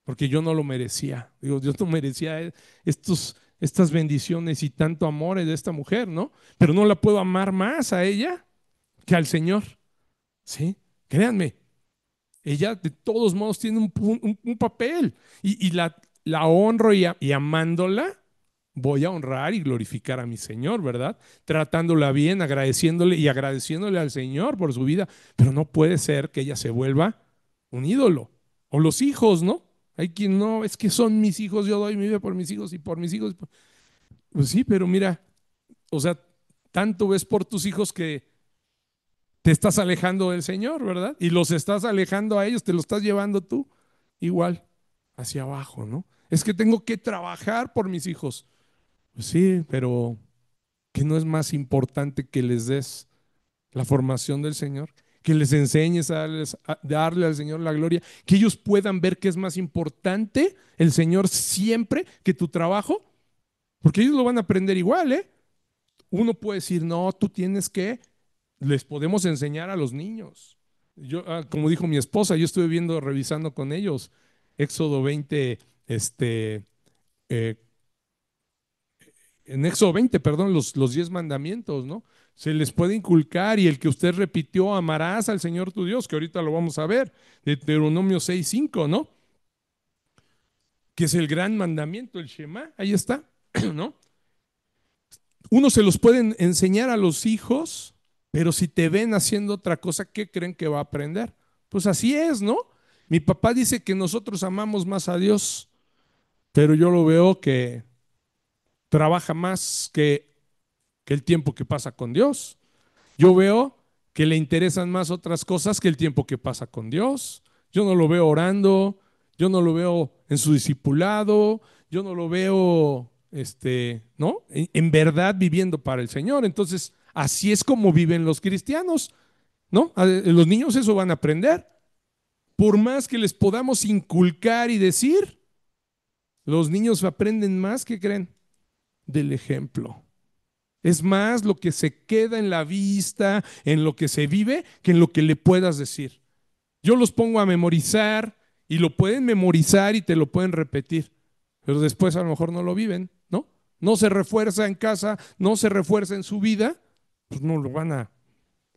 porque yo no lo merecía. Digo, yo no merecía estas bendiciones y tanto amor de esta mujer, ¿no? Pero no la puedo amar más a ella que al Señor, ¿sí? Créanme, ella de todos modos tiene un papel y la honro y amándola, voy a honrar y glorificar a mi Señor, ¿verdad? Tratándola bien, agradeciéndole y agradeciéndole al Señor por su vida, pero no puede ser que ella se vuelva un ídolo. O los hijos, ¿no? Hay quien no, es que son mis hijos, yo doy mi vida por mis hijos y por mis hijos. Pues sí, pero mira, o sea, tanto ves por tus hijos que te estás alejando del Señor, ¿verdad? Y los estás alejando a ellos, te lo estás llevando tú igual hacia abajo, ¿no? Es que tengo que trabajar por mis hijos. Pues sí, pero ¿que no es más importante que les des la formación del Señor? Que les enseñes a darle al Señor la gloria, que ellos puedan ver que es más importante el Señor siempre que tu trabajo, porque ellos lo van a aprender igual, ¿eh? Uno puede decir, no, tú tienes que, les podemos enseñar a los niños. Yo, como dijo mi esposa, yo estuve viendo, revisando con ellos, Éxodo 20, eh, en Éxodo 20, perdón, los 10 mandamientos, ¿no? Se les puede inculcar y el que usted repitió, amarás al Señor tu Dios, que ahorita lo vamos a ver, de Deuteronomio 6:5, ¿no? Que es el gran mandamiento, el Shema, ahí está, ¿no? Uno se los pueden enseñar a los hijos, pero si te ven haciendo otra cosa, ¿qué creen que va a aprender? Pues así es, ¿no? Mi papá dice que nosotros amamos más a Dios, pero yo lo veo que trabaja más que el tiempo que pasa con Dios. Yo veo que le interesan más otras cosas que el tiempo que pasa con Dios. Yo no lo veo orando, yo no lo veo en su discipulado, yo no lo veo, ¿no? En verdad viviendo para el Señor. Entonces, así es como viven los cristianos, ¿no? Los niños eso van a aprender. Por más que les podamos inculcar y decir, los niños aprenden más, ¿qué creen? Del ejemplo. Es más lo que se queda en la vista, en lo que se vive, que en lo que le puedas decir. Yo los pongo a memorizar y lo pueden memorizar y te lo pueden repetir, pero después a lo mejor no lo viven, ¿no? No se refuerza en casa, no se refuerza en su vida, pues no lo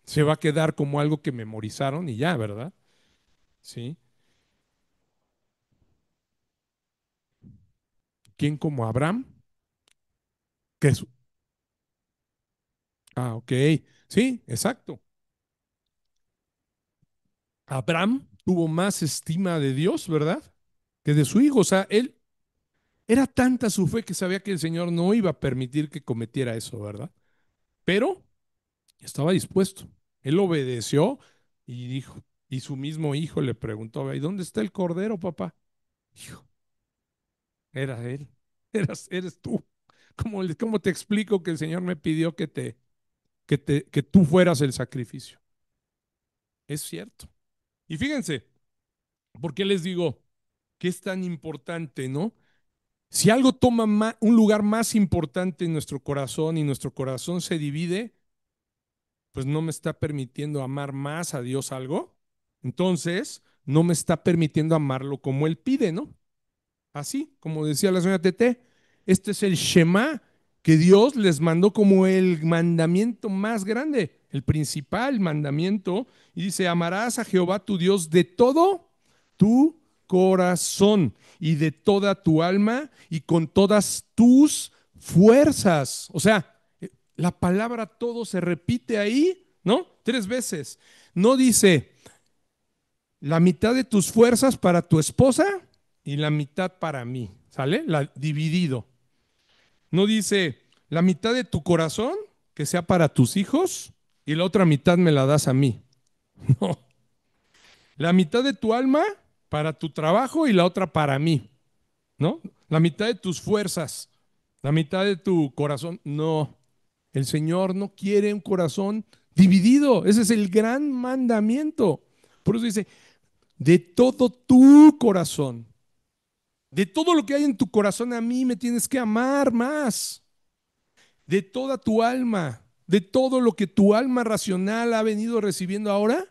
se va a quedar como algo que memorizaron y ya, ¿verdad? Sí. ¿Quién como Abraham? ¿Qué es? Ok. Sí, exacto. Abraham tuvo más estima de Dios, ¿verdad? Que de su hijo. O sea, él era tanta su fe que sabía que el Señor no iba a permitir que cometiera eso, ¿verdad? Pero estaba dispuesto. Él obedeció y dijo, y su mismo hijo le preguntó, ¿y dónde está el cordero, papá? Hijo, era él, eres tú. ¿Cómo te explico que el Señor me pidió que tú fueras el sacrificio? Es cierto. Y fíjense, ¿por qué les digo que es tan importante, no? Si algo toma un lugar más importante en nuestro corazón y nuestro corazón se divide, pues no me está permitiendo amar más a Dios algo, entonces no me está permitiendo amarlo como Él pide, ¿no? Así, como decía la señora Tete, este es el Shema que Dios les mandó como el mandamiento más grande, el principal mandamiento, y dice, amarás a Jehová tu Dios de todo tu corazón y de toda tu alma y con todas tus fuerzas. O sea, la palabra todo se repite ahí, ¿no? 3 veces. No dice la mitad de tus fuerzas para tu esposa y la mitad para mí, ¿sale? Dividido. No dice la mitad de tu corazón que sea para tus hijos y la otra mitad me la das a mí. No. La mitad de tu alma para tu trabajo y la otra para mí, ¿no? La mitad de tus fuerzas. La mitad de tu corazón, no. El Señor no quiere un corazón dividido. Ese es el gran mandamiento. Por eso dice, de todo tu corazón, de todo lo que hay en tu corazón, a mí me tienes que amar más. De toda tu alma, de todo lo que tu alma racional ha venido recibiendo ahora,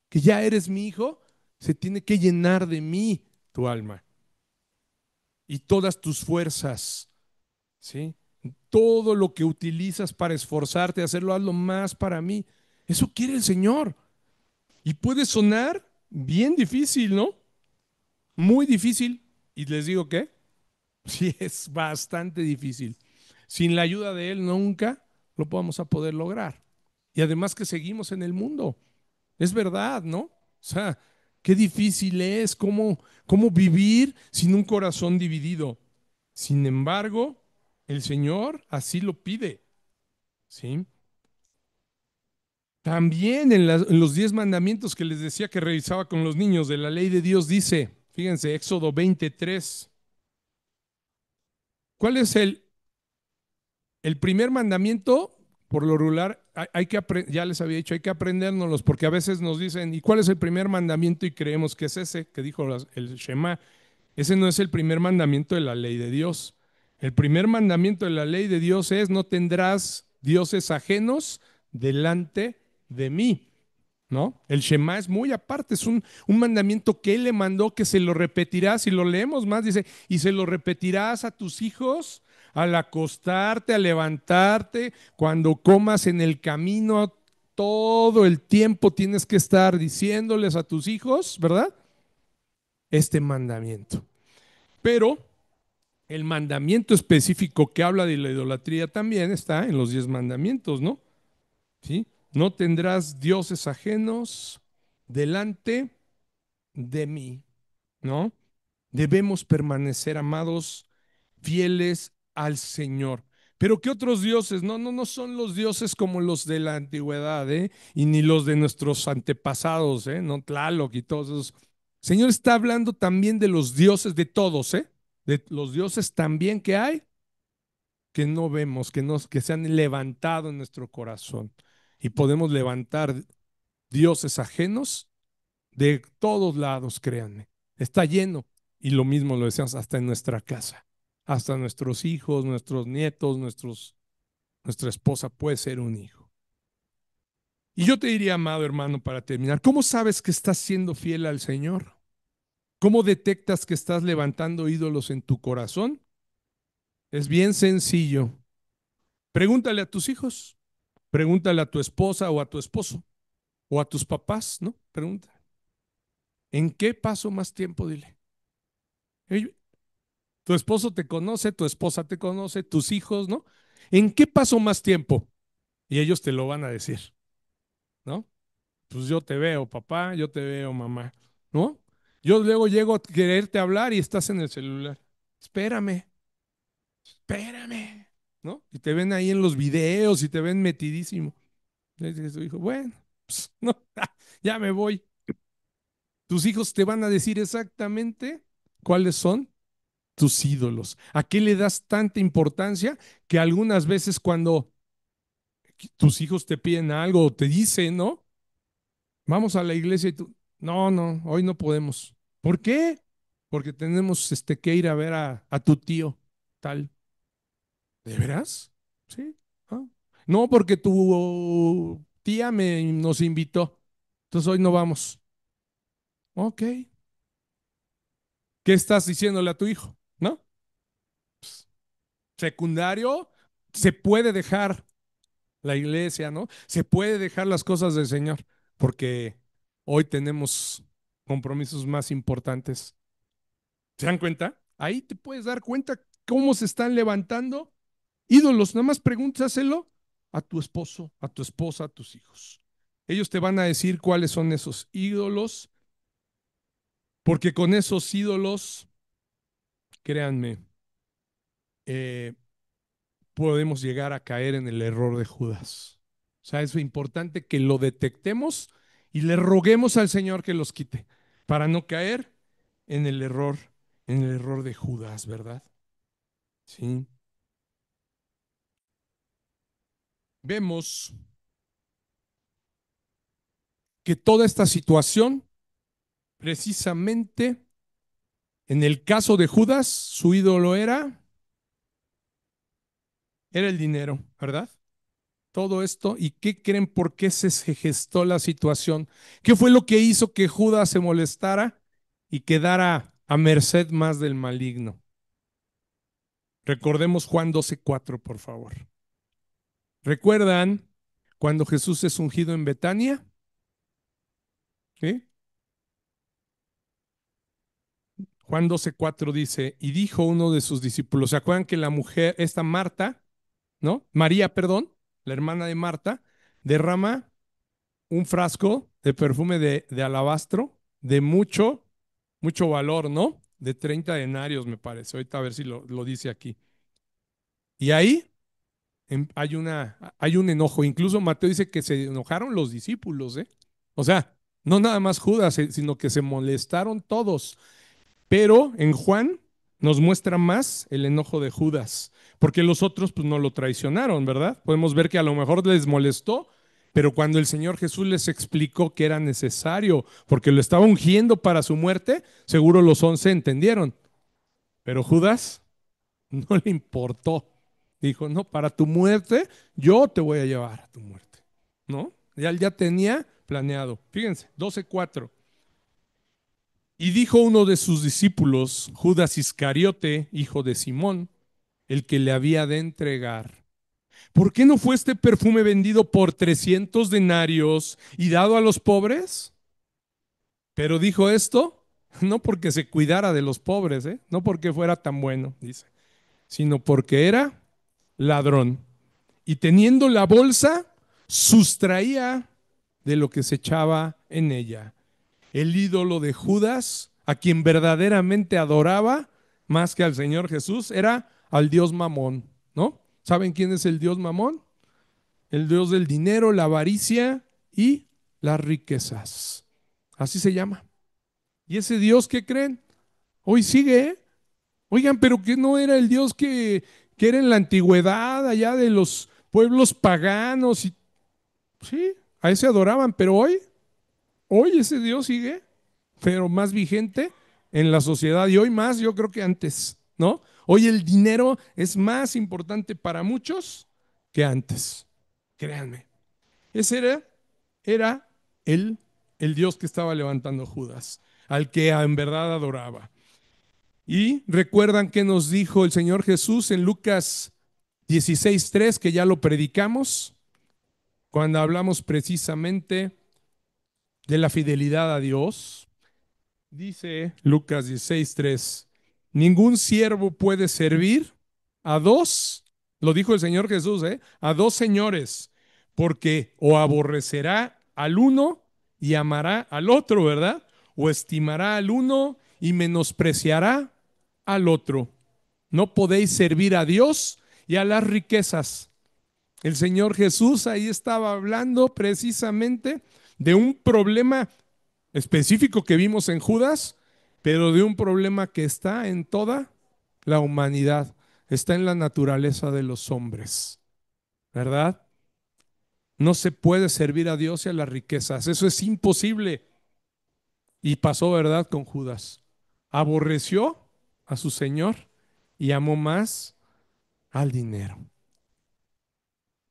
que ya eres mi hijo, se tiene que llenar de mí tu alma y todas tus fuerzas, ¿sí? Todo lo que utilizas para esforzarte, hacerlo, hazlo más para mí. Eso quiere el Señor. Y puede sonar bien difícil, ¿no? Muy difícil. Y les digo que sí, es bastante difícil. Sin la ayuda de Él nunca lo vamos a poder lograr. Y además que seguimos en el mundo. Es verdad, ¿no? O sea, qué difícil es cómo vivir sin un corazón dividido. Sin embargo, el Señor así lo pide, ¿sí? También en los 10 mandamientos que les decía que revisaba con los niños de la ley de Dios dice, fíjense, Éxodo 23. ¿Cuál es el primer mandamiento? Por lo regular, hay que ya les había dicho, hay que aprendérnoslos, porque a veces nos dicen, ¿y cuál es el primer mandamiento? Y creemos que es ese, que dijo el Shema. Ese no es el primer mandamiento de la ley de Dios. El primer mandamiento de la ley de Dios es, no tendrás dioses ajenos delante de mí. ¿No? El Shema es muy aparte, es un mandamiento que Él le mandó, que se lo repetirás. Si lo leemos más, dice, y se lo repetirás a tus hijos al acostarte, al levantarte, cuando comas en el camino, todo el tiempo tienes que estar diciéndoles a tus hijos, ¿verdad? Este mandamiento. Pero el mandamiento específico que habla de la idolatría también está en los 10 mandamientos, ¿no? ¿Sí? No tendrás dioses ajenos delante de mí, ¿no? Debemos permanecer, amados, fieles al Señor. Pero ¿qué otros dioses? No son los dioses como los de la antigüedad, ¿eh? Y ni los de nuestros antepasados, ¿eh? No, Tlaloc y todos esos. El Señor está hablando también de los dioses de todos, ¿eh? De los dioses también que hay, que no vemos, que se han levantado en nuestro corazón. Y podemos levantar dioses ajenos de todos lados, créanme. Está lleno. Y lo mismo lo decíamos hasta en nuestra casa. Hasta nuestros hijos, nuestros nietos, nuestra esposa puede ser un hijo. Y yo te diría, amado hermano, para terminar, ¿cómo sabes que estás siendo fiel al Señor? ¿Cómo detectas que estás levantando ídolos en tu corazón? Es bien sencillo. Pregúntale a tus hijos, pregúntale a tu esposa o a tu esposo o a tus papás, ¿no? Pregunta. ¿En qué paso más tiempo? Dile. Ey, tu esposo te conoce, tu esposa te conoce, tus hijos, ¿no? ¿En qué paso más tiempo? Y ellos te lo van a decir, ¿no? Pues yo te veo, papá, yo te veo, mamá, ¿no? Yo luego llego a quererte hablar y estás en el celular. Espérame, espérame, ¿no? Y te ven ahí en los videos y te ven metidísimo. Le dice su hijo, bueno, pues, no, ya me voy. Tus hijos te van a decir exactamente cuáles son tus ídolos. ¿A qué le das tanta importancia que algunas veces cuando tus hijos te piden algo o te dicen, ¿no? Vamos a la iglesia y tú, no, hoy no podemos. ¿Por qué? Porque tenemos que ir a ver a tu tío, tal. ¿De veras? Sí. Ah. No, porque tu tía nos invitó. Entonces hoy no vamos. Ok. ¿Qué estás diciéndole a tu hijo? ¿No? Secundario, se puede dejar la iglesia, ¿no? Se puede dejar las cosas del Señor, porque hoy tenemos compromisos más importantes. ¿Se dan cuenta? Ahí te puedes dar cuenta cómo se están levantando ídolos. Nada más pregúntaselo a tu esposo, a tu esposa, a tus hijos. Ellos te van a decir cuáles son esos ídolos, porque con esos ídolos, créanme, eh, podemos llegar a caer en el error de Judas. O sea, es importante que lo detectemos y le roguemos al Señor que los quite para no caer en el error de Judas, ¿verdad? Sí. vemos que toda esta situación, precisamente en el caso de Judas, su ídolo era el dinero, ¿verdad? Todo esto, ¿y qué creen por qué se gestó la situación? ¿Qué fue lo que hizo que Judas se molestara y quedara a merced más del maligno? Recordemos Juan 12:4, por favor. ¿Recuerdan cuando Jesús es ungido en Betania? ¿Sí? Juan 12:4 dice, y dijo uno de sus discípulos, ¿se acuerdan que la mujer, esta Marta, ¿no? María, perdón, la hermana de Marta, derrama un frasco de perfume de alabastro de mucho valor, ¿no? De 30 denarios, me parece. Ahorita a ver si lo dice aquí. Y ahí hay un enojo. Incluso Mateo dice que se enojaron los discípulos, ¿eh? O sea, no nada más Judas, sino que se molestaron todos. Pero en Juan nos muestra más el enojo de Judas, porque los otros pues no lo traicionaron, ¿verdad? Podemos ver que a lo mejor les molestó, pero cuando el Señor Jesús les explicó que era necesario, porque lo estaba ungiendo para su muerte, seguro los 11 entendieron. Pero Judas no le importó. Dijo, no, para tu muerte, yo te voy a llevar a tu muerte. ¿No? Ya él ya tenía planeado. Fíjense, 12:4. Y dijo uno de sus discípulos, Judas Iscariote, hijo de Simón, el que le había de entregar, ¿por qué no fue este perfume vendido por 300 denarios y dado a los pobres? Pero dijo esto no porque se cuidara de los pobres, no porque fuera tan bueno, dice, sino porque era ladrón. Y teniendo la bolsa, sustraía de lo que se echaba en ella. El ídolo de Judas, a quien verdaderamente adoraba más que al Señor Jesús, era al Dios Mamón, ¿no? ¿Saben quién es el Dios Mamón? El Dios del dinero, la avaricia y las riquezas. Así se llama. ¿Y ese Dios qué creen? Hoy sigue, ¿eh? Oigan, pero que no era el Dios que era en la antigüedad, allá de los pueblos paganos. Y, sí, a ese adoraban, pero hoy ese Dios sigue, pero más vigente en la sociedad y hoy más yo creo que antes, ¿no? Hoy el dinero es más importante para muchos que antes, créanme. Ese era el, el Dios que estaba levantando Judas, al que en verdad adoraba. Y recuerdan que nos dijo el Señor Jesús en Lucas 16:3, que ya lo predicamos, cuando hablamos precisamente de la fidelidad a Dios. Dice Lucas 16:3, ningún siervo puede servir a dos, lo dijo el Señor Jesús, a dos señores, porque o aborrecerá al uno y amará al otro, ¿verdad? O estimará al uno y menospreciará al otro. No podéis servir a Dios y a las riquezas. El Señor Jesús ahí estaba hablando precisamente de un problema específico que vimos en Judas, pero de un problema que está en toda la humanidad, está en la naturaleza de los hombres, ¿verdad? No se puede servir a Dios y a las riquezas, eso es imposible. Y pasó, ¿verdad?, con Judas. Aborreció a su Señor y amó más al dinero.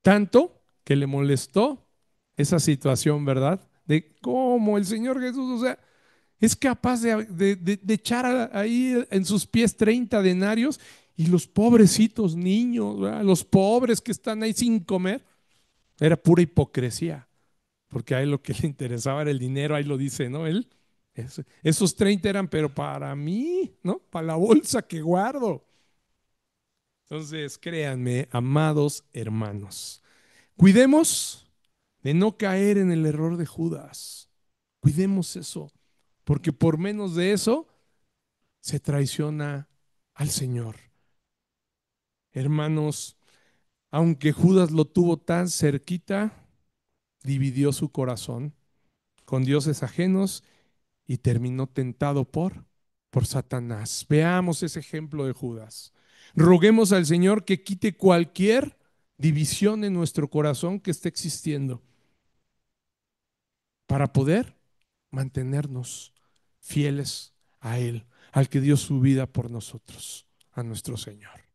Tanto que le molestó esa situación, ¿verdad? De cómo el Señor Jesús, o sea, es capaz de echar ahí en sus pies 30 denarios y los pobrecitos niños, ¿verdad? Los pobres que están ahí sin comer, era pura hipocresía, porque a él lo que le interesaba era el dinero, ahí lo dice, ¿no? Él, esos 30 eran, pero para mí, ¿no? Para la bolsa que guardo. Entonces, créanme, amados hermanos, cuidemos de no caer en el error de Judas. Cuidemos eso, porque por menos de eso se traiciona al Señor. Hermanos, aunque Judas lo tuvo tan cerquita, dividió su corazón con dioses ajenos y terminó tentado por Satanás. Veamos ese ejemplo de Judas. Roguemos al Señor que quite cualquier división en nuestro corazón que está existiendo para poder mantenernos fieles a Él, al que dio su vida por nosotros, a nuestro Señor.